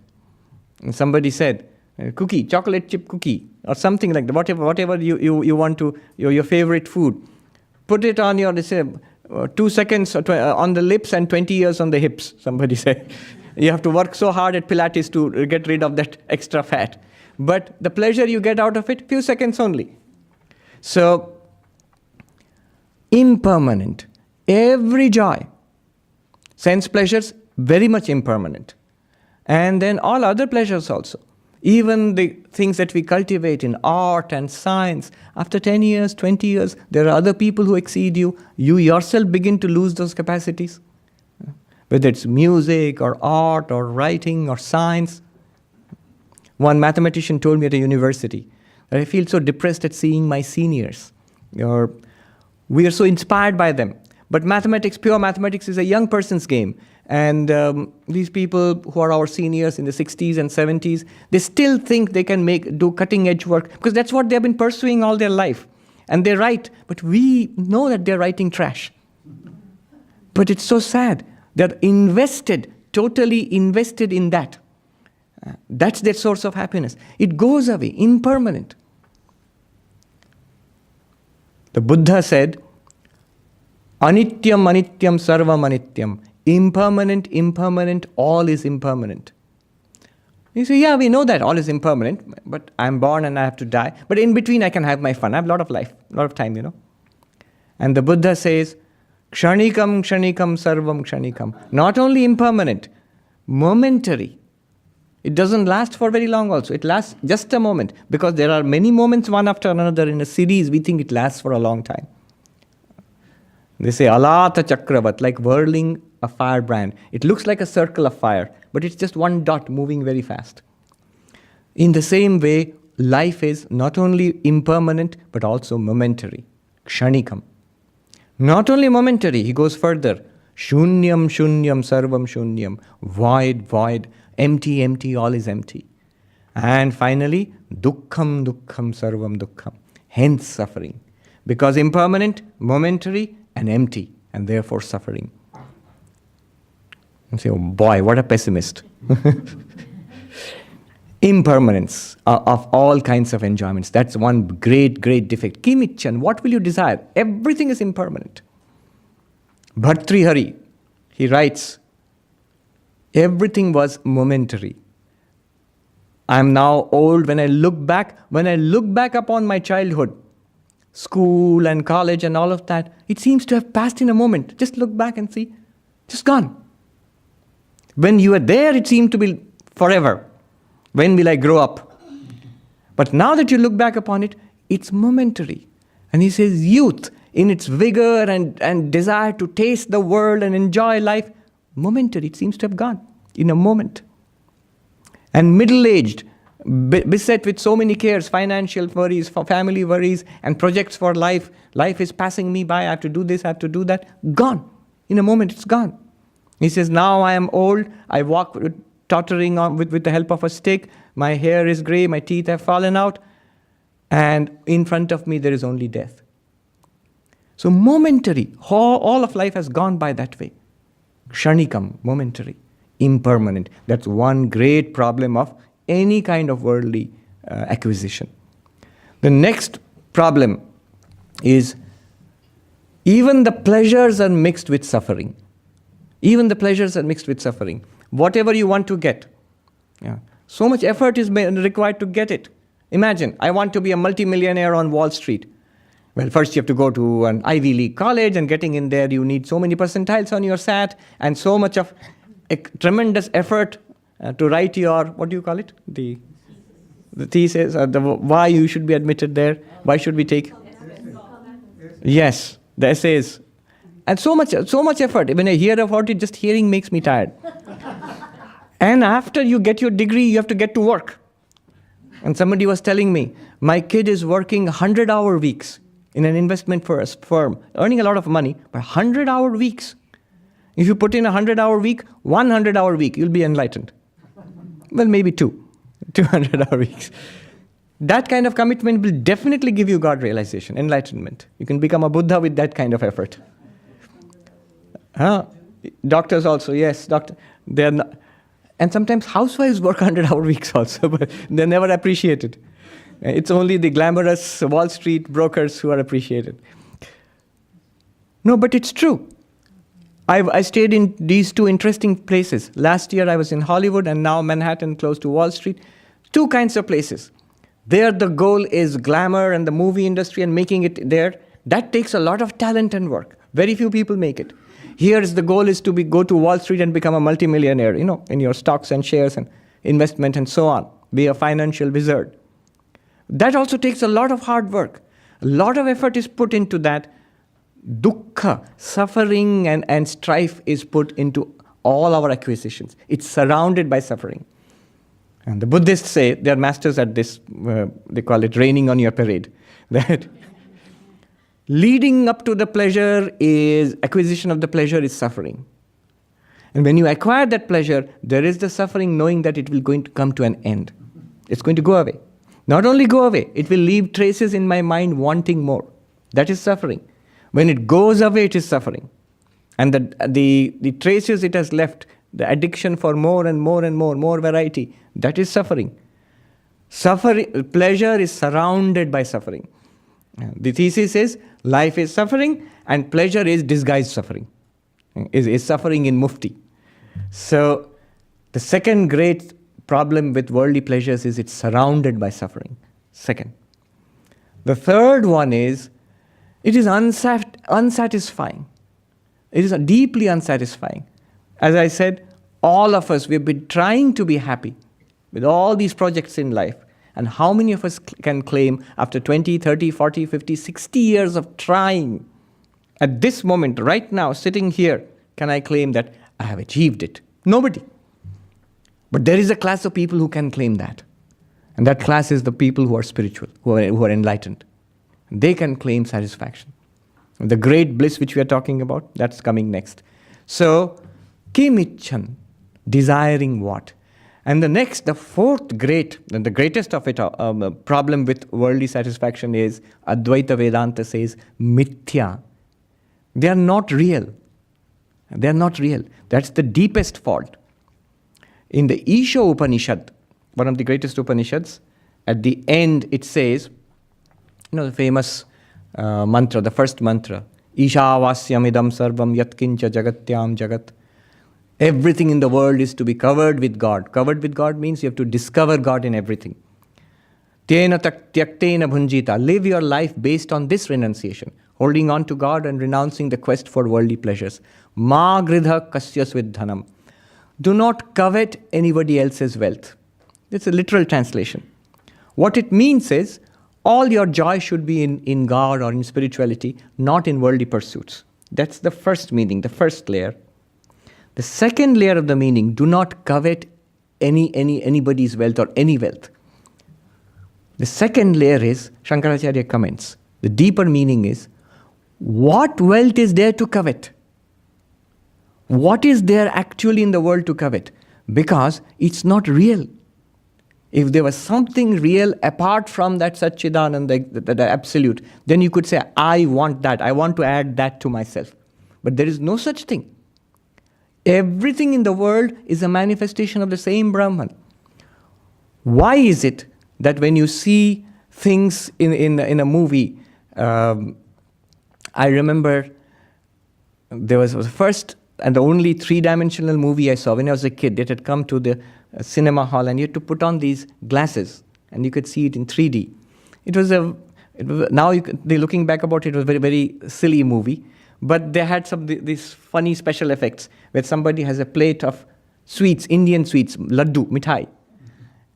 And somebody said, cookie, chocolate chip cookie, or something like that, whatever you want to, your favorite food. Put it on your, 2 seconds on the lips and 20 years on the hips, somebody said. You have to work so hard at Pilates to get rid of that extra fat. But the pleasure you get out of it, few seconds only. So, impermanent. Every joy. Sense pleasures, very much impermanent. And then all other pleasures also. Even the things that we cultivate in art and science, after 10 years, 20 years, there are other people who exceed you. You yourself begin to lose those capacities. Whether it's music or art or writing or science. One mathematician told me at a university that I feel so depressed at seeing my seniors. We are so inspired by them. But mathematics, pure mathematics, is a young person's game. And these people who are our seniors in the 60s and 70s, they still think they can do cutting edge work because that's what they've been pursuing all their life. And they write, but we know that they're writing trash. But it's so sad. They're invested, totally invested in that. That's their source of happiness. It goes away, impermanent. The Buddha said, Anityam, anityam, sarvam anityam. Impermanent, impermanent, all is impermanent. You say, yeah, we know that all is impermanent, but I'm born and I have to die. But in between I can have my fun. I have a lot of life, a lot of time, And the Buddha says, kshanikam, kshanikam, sarvam kshanikam. Not only impermanent, momentary. It doesn't last for very long also. It lasts just a moment. Because there are many moments one after another in a series, we think it lasts for a long time. They say, alata chakravat, like whirling a firebrand. It looks like a circle of fire, but it's just one dot moving very fast. In the same way, life is not only impermanent, but also momentary. Kshanikam. Not only momentary, he goes further. Shunyam, shunyam, sarvam shunyam. Void, void. Empty, empty, all is empty. And finally, dukkham, dukkham, sarvam dukkham. Hence suffering. Because impermanent, momentary, and empty, and therefore suffering. You say, oh boy, what a pessimist. Impermanence of all kinds of enjoyments. That's one great, great defect. Kimichan, what will you desire? Everything is impermanent. Bhartrihari, he writes, everything was momentary. I am now old. When I look back upon my childhood, school and college and all of that, it seems to have passed in a moment. Just look back and see, just gone. When you were there, it seemed to be forever. When will I grow up? But now that you look back upon it, it's momentary. And he says, youth, in its vigor and desire to taste the world and enjoy life, momentary. It seems to have gone in a moment. And middle-aged, beset with so many cares, financial worries, family worries, and projects for life. Life is passing me by. I have to do this, I have to do that. Gone. In a moment, it's gone. He says, now I am old. I walk tottering on with the help of a stick. My hair is gray. My teeth have fallen out. And in front of me, there is only death. So momentary. All of life has gone by that way. Kshanikam, momentary, impermanent. That's one great problem of any kind of worldly acquisition. The next problem is even the pleasures are mixed with suffering. Even the pleasures are mixed with suffering. Whatever you want to get. Yeah. So much effort is required to get it. Imagine, I want to be a multimillionaire on Wall Street. Well, first you have to go to an Ivy League college, and getting in there you need so many percentiles on your SAT and so much of tremendous effort to write your, what do you call it? The thesis, or why you should be admitted there. Why should we take? Yes, the essays. And so much effort. When I hear about it, just hearing makes me tired. And after you get your degree, you have to get to work. And somebody was telling me, my kid is working 100-hour weeks in an investment firm, earning a lot of money, but 100-hour weeks. If you put in a 100-hour week, 100-hour week, you'll be enlightened. Well, maybe 200-hour weeks. That kind of commitment will definitely give you God realization, enlightenment. You can become a Buddha with that kind of effort. Doctors also, yes, they're not, and sometimes housewives work 100-hour weeks also, but they're never appreciated. It's only the glamorous Wall Street brokers who are appreciated. No, but it's true. I stayed in these two interesting places. Last year I was in Hollywood, and now Manhattan, close to Wall Street. Two kinds of places. There the goal is glamour and the movie industry and making it there. That takes a lot of talent and work. Very few people make it. Here the goal is to go to Wall Street and become a multimillionaire, in your stocks and shares and investment and so on. Be a financial wizard. That also takes a lot of hard work. A lot of effort is put into that. Dukkha, suffering and strife is put into all our acquisitions. It's surrounded by suffering. And the Buddhists say, they're masters at this, they call it raining on your parade, that leading up to the pleasure is, acquisition of the pleasure is suffering. And when you acquire that pleasure, there is the suffering knowing that it will going to come to an end. It's going to go away. Not only go away, it will leave traces in my mind wanting more. That is suffering. When it goes away, it is suffering. And the traces it has left, the addiction for more and more and more variety, that is suffering. Pleasure is surrounded by suffering. The thesis is, life is suffering and pleasure is disguised suffering. Is suffering in mufti. So, the second great problem with worldly pleasures is it's surrounded by suffering. Second. The third one is, it is unsatisfying. It is deeply unsatisfying. As I said, all of us, we've been trying to be happy with all these projects in life. And how many of us can claim after 20, 30, 40, 50, 60 years of trying, at this moment, right now, sitting here, can I claim that I have achieved it? Nobody. But there is a class of people who can claim that. And that class is the people who are spiritual, who are enlightened. They can claim satisfaction. The great bliss which we are talking about, that's coming next. So, kimichan, desiring what? And the fourth great, and the greatest of it, problem with worldly satisfaction is, Advaita Vedanta says, mithya. They are not real. They are not real. That's the deepest fault. In the Isha Upanishad, one of the greatest Upanishads, at the end it says, the famous mantra, the first mantra, Ishavasyam idam sarvam yatkincha jagatyam jagat. Everything in the world is to be covered with God. Covered with God means you have to discover God in everything. Tena tyaktena bhunjita. Live your life based on this renunciation, holding on to God and renouncing the quest for worldly pleasures. Ma gridha kasyas vidhanam. Do not covet anybody else's wealth. It's a literal translation. What it means is, all your joy should be in God or in spirituality, not in worldly pursuits. That's the first meaning, the first layer. The second layer of the meaning, do not covet anybody's wealth or any wealth. The second layer is, Shankaracharya comments, the deeper meaning is, what wealth is there to covet? What is there actually in the world to covet? Because it's not real. If there was something real apart from that Satchidananda, the absolute, then you could say, I want that. I want to add that to myself. But there is no such thing. Everything in the world is a manifestation of the same Brahman. Why is it that when you see things in a movie, I remember there was the first and the only three-dimensional movie I saw when I was a kid. It had come to the cinema hall, and you had to put on these glasses, and you could see it in 3D. Looking back about it, it was a very, very silly movie, but they had these funny special effects where somebody has a plate of sweets, Indian sweets, laddu, mithai,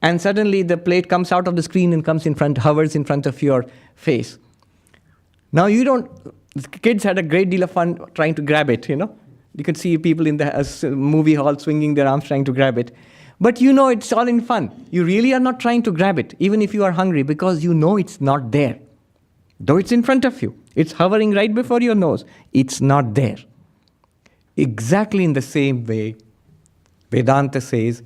and suddenly the plate comes out of the screen and hovers in front of your face. Now the kids had a great deal of fun trying to grab it, You could see people in the movie hall swinging their arms trying to grab it. But it's all in fun. You really are not trying to grab it, even if you are hungry, because it's not there. Though it's in front of you. It's hovering right before your nose. It's not there. Exactly in the same way, Vedanta says,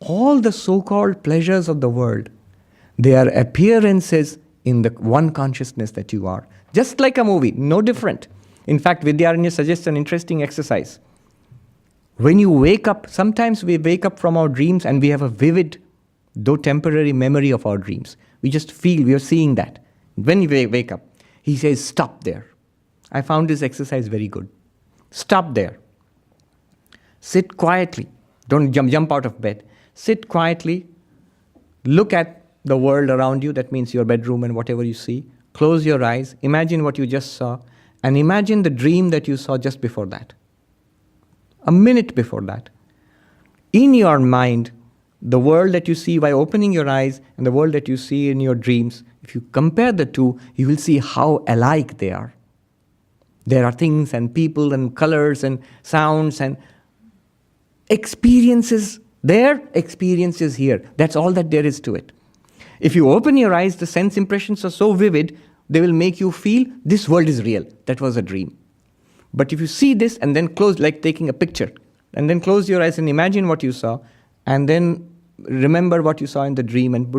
all the so-called pleasures of the world, they are appearances in the one consciousness that you are. Just like a movie, no different. In fact, Vidyaranya suggests an interesting exercise. When you wake up, sometimes we wake up from our dreams and we have a vivid, though temporary memory of our dreams. We just feel we are seeing that. When we wake up, he says, stop there. I found this exercise very good. Stop there. Sit quietly. Don't jump out of bed. Sit quietly. Look at the world around you. That means your bedroom and whatever you see. Close your eyes. Imagine what you just saw. And imagine the dream that you saw just before that. A minute before that. In your mind, the world that you see by opening your eyes and the world that you see in your dreams, if you compare the two, you will see how alike they are. There are things and people and colors and sounds and experiences there, experiences here. That's all that there is to it. If you open your eyes, the sense impressions are so vivid, they will make you feel this world is real. That was a dream. But if you see this and then close, like taking a picture, and then close your eyes and imagine what you saw, and then remember what you saw in the dream and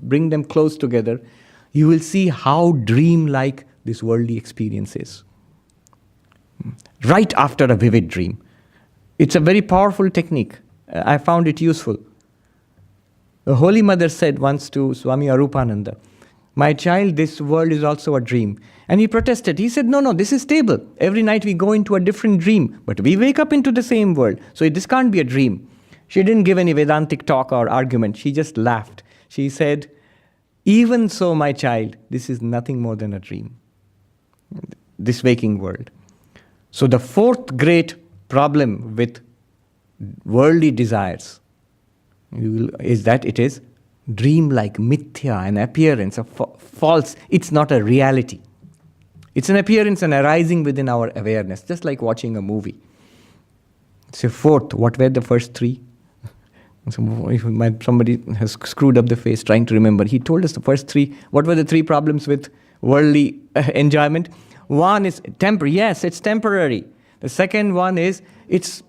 bring them close together, you will see how dream-like this worldly experience is. Right after a vivid dream. It's a very powerful technique. I found it useful. The Holy Mother said once to Swami Arupananda, my child, this world is also a dream. And he protested. He said, no, this is stable. Every night we go into a different dream, but we wake up into the same world. So this can't be a dream. She didn't give any Vedantic talk or argument. She just laughed. She said, even so, my child, this is nothing more than a dream. This waking world. So the fourth great problem with worldly desires is that it is dream-like, mithya, an appearance, a false. It's not a reality. It's an appearance and arising within our awareness, just like watching a movie. So fourth, what were the first three? Somebody has screwed up the face trying to remember. He told us the first three. What were the three problems with worldly enjoyment? One is temporary. Yes, it's temporary. The second one is it's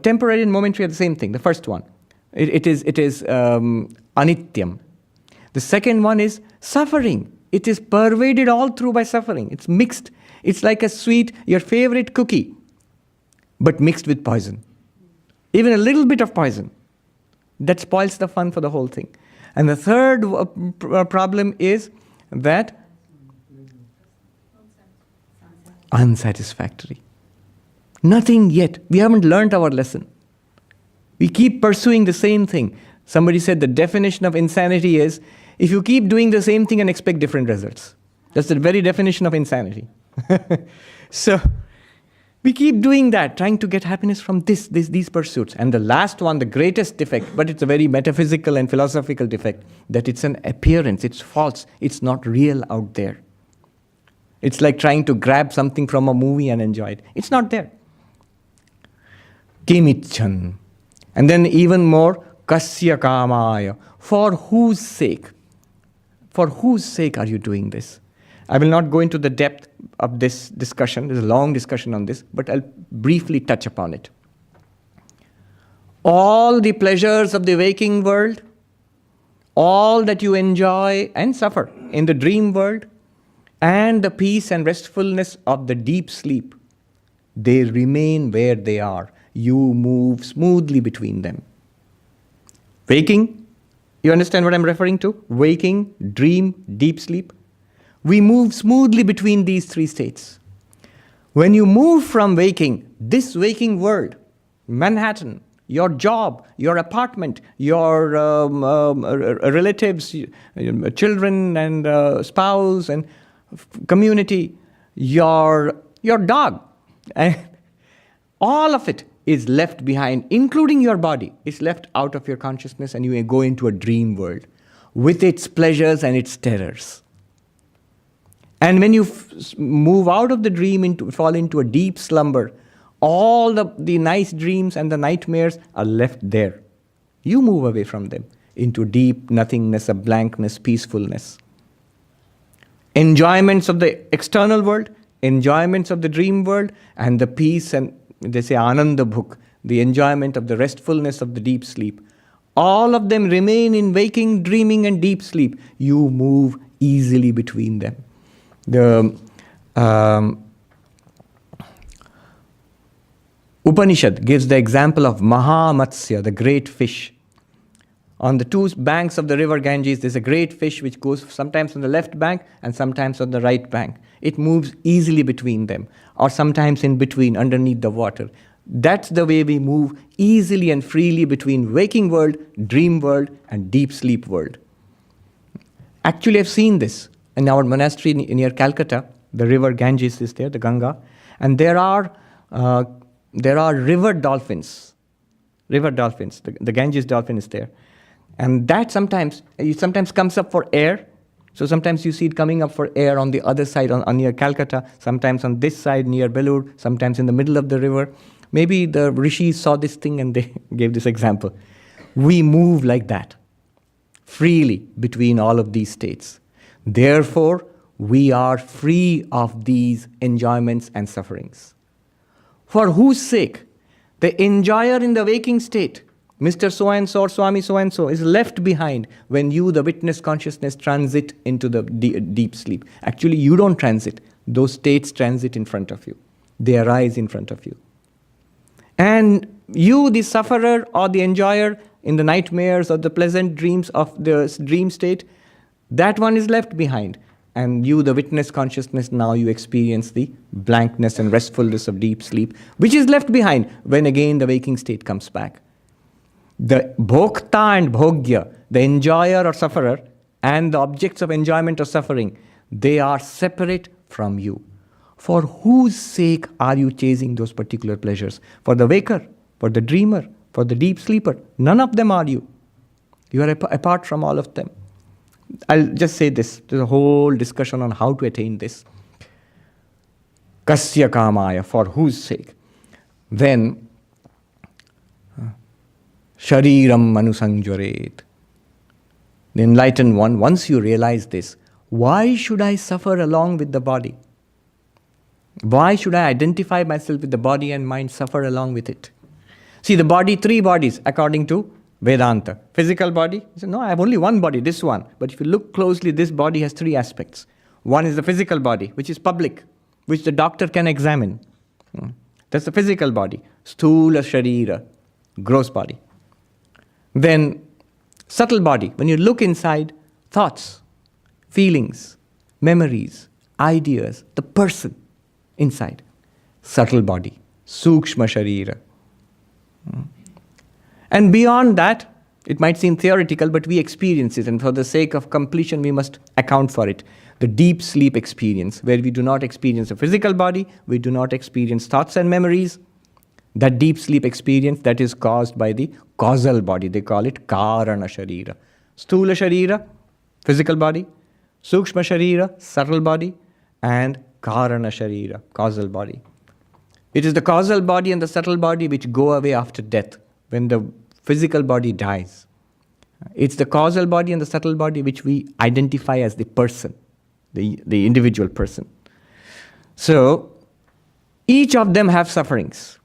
temporary and momentary are the same thing. The first one. It is anityam. The second one is suffering. It is pervaded all through by suffering. It's mixed. It's like a sweet, your favorite cookie, but mixed with poison. Even a little bit of poison. That spoils the fun for the whole thing. And the third problem is that unsatisfactory. Nothing yet. We haven't learned our lesson. We keep pursuing the same thing. Somebody said the definition of insanity is if you keep doing the same thing and expect different results. That's the very definition of insanity. So we keep doing that, trying to get happiness from these pursuits. And the last one, the greatest defect, but it's a very metaphysical and philosophical defect, that it's an appearance, it's false, it's not real out there. It's like trying to grab something from a movie and enjoy it. It's not there. Kimichan. And then even more, kasya kamaya. For whose sake? For whose sake are you doing this? I will not go into the depth of this discussion. There's a long discussion on this, but I'll briefly touch upon it. All the pleasures of the waking world, all that you enjoy and suffer in the dream world, and the peace and restfulness of the deep sleep, they remain where they are. You move smoothly between them. Waking, you understand what I'm referring to? Waking, dream, deep sleep. We move smoothly between these three states. When you move from waking, this waking world, Manhattan, your job, your apartment, your relatives, children and spouse and community, your dog, all of it is left behind, including your body, is left out of your consciousness, and you go into a dream world with its pleasures and its terrors. And when you move out of the dream, fall into a deep slumber, all the nice dreams and the nightmares are left there. You move away from them into deep nothingness, a blankness, peacefulness. Enjoyments of the external world, enjoyments of the dream world, and the peace and, they say, Ananda Bhuk, the enjoyment of the restfulness of the deep sleep. All of them remain in waking, dreaming, and deep sleep. You move easily between them. The Upanishad gives the example of Mahamatsya, the great fish. On the two banks of the river Ganges, there's a great fish which goes sometimes on the left bank and sometimes on the right bank. It moves easily between them, or sometimes in between, underneath the water. That's the way we move easily and freely between waking world, dream world, and deep sleep world. Actually, I've seen this in our monastery near Calcutta. The river Ganges is there, the Ganga, and there are river dolphins. River dolphins. The Ganges dolphin is there. And that sometimes comes up for air. So sometimes you see it coming up for air on the other side, on near Calcutta, sometimes on this side near Belur, sometimes in the middle of the river. Maybe the rishis saw this thing and they gave this example. We move like that, freely between all of these states. Therefore, we are free of these enjoyments and sufferings. For whose sake? The enjoyer in the waking state, Mr. So-and-so or Swami so-and-so, is left behind when you, the witness consciousness, transit into the deep sleep. Actually, you don't transit. Those states transit in front of you. They arise in front of you. And you, the sufferer or the enjoyer in the nightmares or the pleasant dreams of the dream state, that one is left behind. And you, the witness consciousness, now you experience the blankness and restfulness of deep sleep, which is left behind when again the waking state comes back. The bhokta and bhogya, the enjoyer or sufferer, and the objects of enjoyment or suffering, they are separate from you. For whose sake are you chasing those particular pleasures? For the waker, for the dreamer, for the deep sleeper? None of them are you. You are apart from all of them. I'll just say this. There's a whole discussion on how to attain this. Kasya kamaya, for whose sake? Then, shariram manusanjaret. The enlightened one, once you realize this, why should I suffer along with the body? Why should I identify myself with the body and mind, suffer along with it? See, the body, three bodies, according to Vedanta. Physical body, you say, no, I have only one body, this one. But if you look closely, this body has three aspects. One is the physical body, which is public, which the doctor can examine. That's the physical body. Sthula sharira, gross body. Then subtle body, when you look inside, thoughts, feelings, memories, ideas, the person inside. Subtle body, sukshma sharira. And beyond that, it might seem theoretical, but we experience it, and for the sake of completion, we must account for it. The deep sleep experience, where we do not experience a physical body, we do not experience thoughts and memories. That deep sleep experience that is caused by the causal body, they call it karana sharira. Sthula sharira, physical body, sukshma sharira, subtle body, and karana sharira, causal body. It is the causal body and the subtle body which go away after death, when the physical body dies. It's the causal body and the subtle body which we identify as the person, the individual person. So, each of them have sufferings.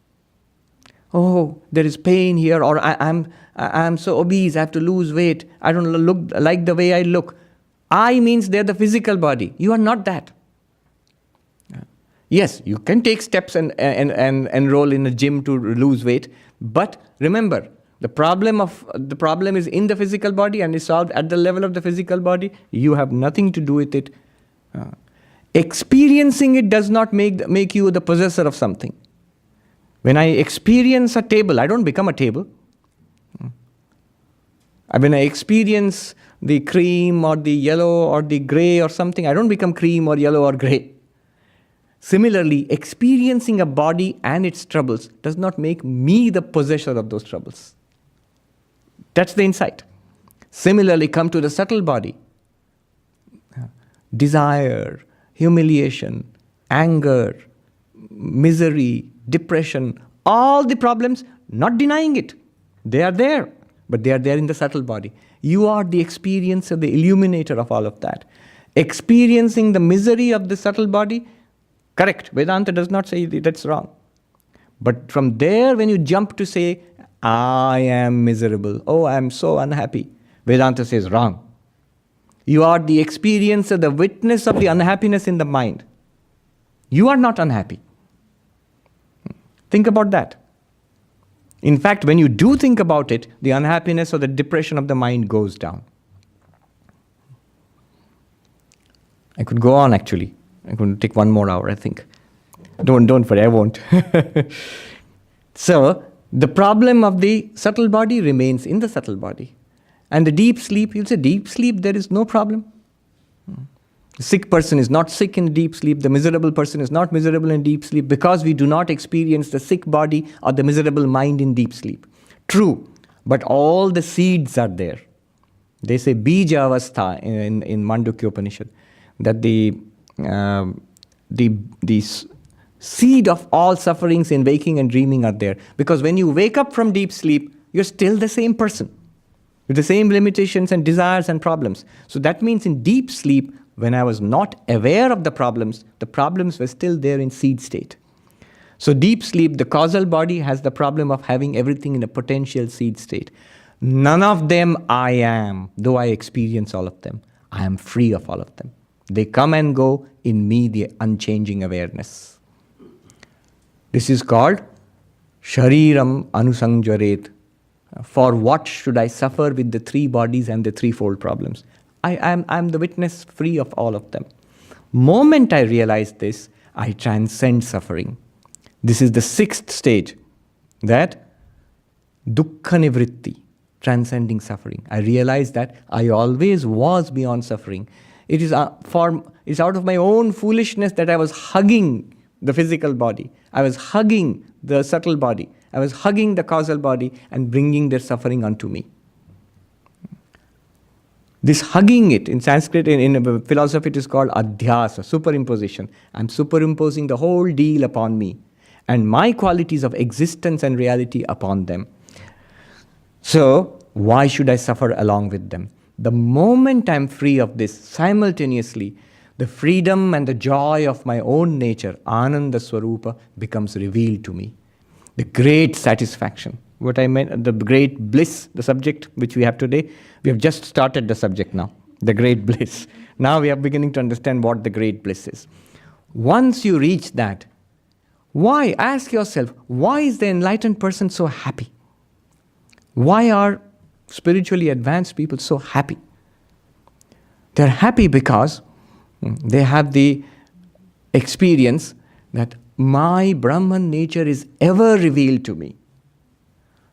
Oh, there is pain here, or I'm so obese, I have to lose weight, I don't look like the way I look. I means they're the physical body. You are not that. Yes, you can take steps and enroll in a gym to lose weight, but remember, the problem is in the physical body and is solved at the level of the physical body. You have nothing to do with it. Experiencing it does not make you the possessor of something. When I experience a table, I don't become a table. When I experience the cream or the yellow or the gray or something, I don't become cream or yellow or gray. Similarly, experiencing a body and its troubles does not make me the possessor of those troubles. That's the insight. Similarly, come to the subtle body. Desire, humiliation, anger, misery, depression, all the problems, not denying it. They are there, but they are there in the subtle body. You are the experiencer, the illuminator of all of that. Experiencing the misery of the subtle body, correct. Vedanta does not say that's wrong. But from there, when you jump to say, I am miserable, oh, I am so unhappy, Vedanta says wrong. You are the experiencer, the witness of the unhappiness in the mind. You are not unhappy. Think about that. In fact, when you do think about it, the unhappiness or the depression of the mind goes down. I could go on actually. I could take 1 more hour, I think. Don't worry, I won't. So, the problem of the subtle body remains in the subtle body. And the deep sleep, you'll say, deep sleep, there is no problem. The sick person is not sick in deep sleep. The miserable person is not miserable in deep sleep because we do not experience the sick body or the miserable mind in deep sleep. True, but all the seeds are there. They say bija avastha in Mandukya Upanishad, that the seed of all sufferings in waking and dreaming are there. Because when you wake up from deep sleep, you're still the same person with the same limitations and desires and problems. So that means in deep sleep, when I was not aware of the problems were still there in seed state. So deep sleep, the causal body has the problem of having everything in a potential seed state. None of them I am, though I experience all of them. I am free of all of them. They come and go in me, the unchanging awareness. This is called Shariram Anusangjaret. For what should I suffer with the 3 bodies and the threefold problems? I am the witness free of all of them. Moment I realize this, I transcend suffering. This is the 6th stage, that dukkha nivritti, transcending suffering. I realize that I always was beyond suffering. It is out of my own foolishness that I was hugging the physical body. I was hugging the subtle body. I was hugging the causal body and bringing their suffering onto me. This hugging it, in Sanskrit, in philosophy, it is called adhyasa, superimposition. I'm superimposing the whole deal upon me and my qualities of existence and reality upon them. So, why should I suffer along with them? The moment I'm free of this, simultaneously, the freedom and the joy of my own nature, Ananda Swarupa, becomes revealed to me. The great satisfaction. What I meant, the great bliss, the subject which we have today, we have just started the subject now, the great bliss. Now we are beginning to understand what the great bliss is. Once you reach that, why? Ask yourself, why is the enlightened person so happy? Why are spiritually advanced people so happy? They're happy because they have the experience that my Brahman nature is ever revealed to me.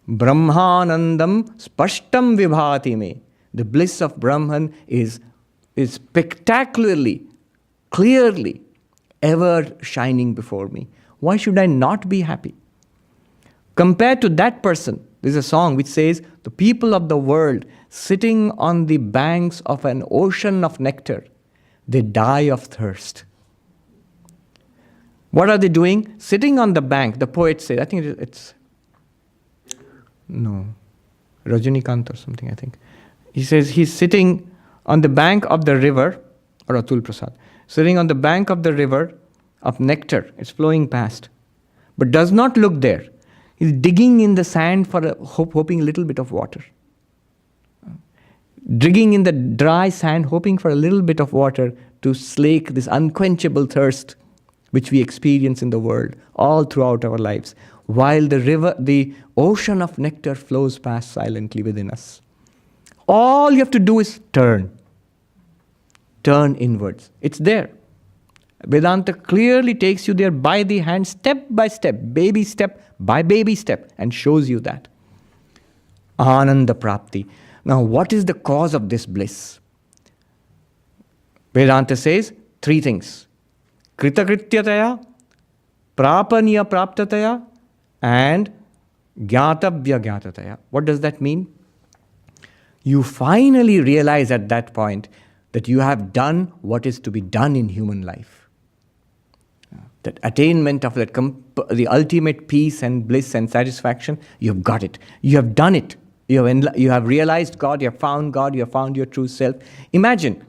Brahmanandam spashtam vibhati me. The bliss of Brahman is spectacularly, clearly, ever shining before me. Why should I not be happy? Compared to that person, there's a song which says, the people of the world sitting on the banks of an ocean of nectar, they die of thirst. What are they doing? Sitting on the bank, the poet says, I think it's Rajinikanth or something, I think. He says he's sitting on the bank of the river, or Atul Prasad, sitting on the bank of the river of nectar. It's flowing past, but does not look there. He's digging in the sand for hoping a little bit of water. Digging in the dry sand, hoping for a little bit of water to slake this unquenchable thirst which we experience in the world all throughout our lives, while the ocean of nectar flows past silently within us. All you have to do is turn inwards. It's there. Vedanta clearly takes you there by the hand, step by step, baby step by baby step, and shows you that. Ananda Prapti. Now, what is the cause of this bliss? Vedanta says 3 things. Kritakrityataya, Prapaniya Praptataya, and Gyatavya Gyatataya. What does that mean? You finally realize at that point that you have done what is to be done in human life. That attainment of the ultimate peace and bliss and satisfaction, you've got it. You have done it. You have realized God, you have found your true self. Imagine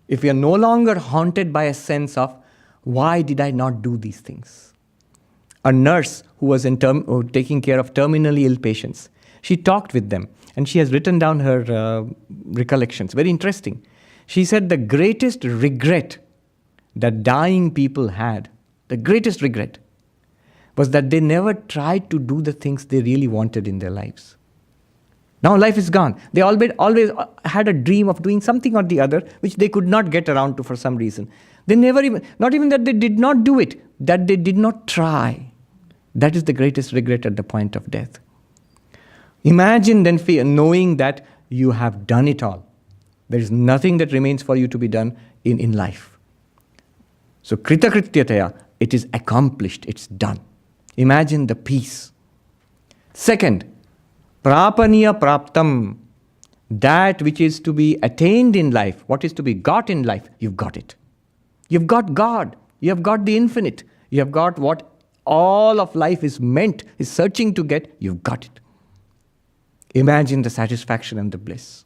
if you are no longer haunted by a sense of, why did I not do these things? A nurse who was taking care of terminally ill patients, she talked with them and she has written down her recollections. Very interesting. She said the greatest regret that dying people had, the greatest regret, was that they never tried to do the things they really wanted in their lives. Now life is gone. They always had a dream of doing something or the other, which they could not get around to for some reason. They never not even that they did not do it, that they did not try. That is the greatest regret at the point of death. Imagine then knowing that you have done it all. There is nothing that remains for you to be done in life. So kritakrityataya, it is accomplished, it's done. Imagine the peace. Second, prapaniya praptam, that which is to be attained in life, what is to be got in life, you've got it. You've got God, you have got the infinite, you have got what all of life is searching to get, you've got it. Imagine the satisfaction and the bliss.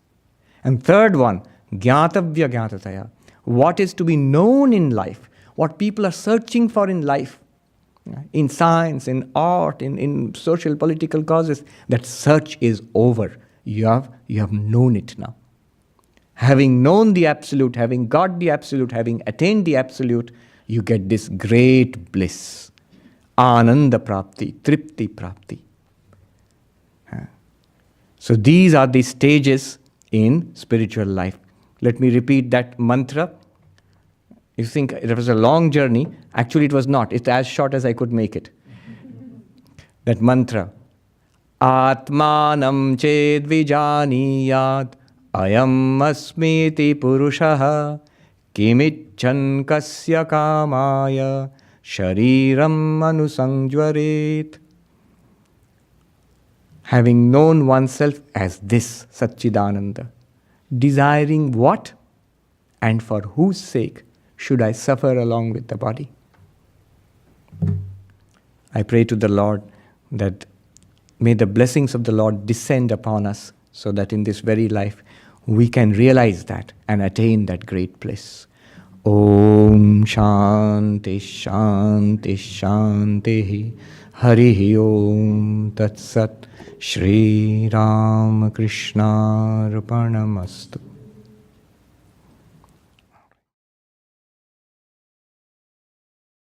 And third one, gyatavya gyatataya, what is to be known in life, what people are searching for in life, in science, in art, in social, political causes, that search is over. You have known it now. Having known the Absolute, having got the Absolute, having attained the Absolute, you get this great bliss. Ananda Prapti, Tripti Prapti. So these are the stages in spiritual life. Let me repeat that mantra. You think it was a long journey. Actually, it was not. It's as short as I could make it. That mantra. Atmanam ched vijaniyat ayam asmiti purushaha kimicchan kasya kamaya shariram anusangvaret. Having known oneself as this, Satchidananda, desiring what and for whose sake should I suffer along with the body? I pray to the Lord that may the blessings of the Lord descend upon us so that in this very life we can realize that and attain that great bliss. Om Shanti Shanti Shanti Hari Om Tat Sat Shri Ram Krishna Arpanamastu.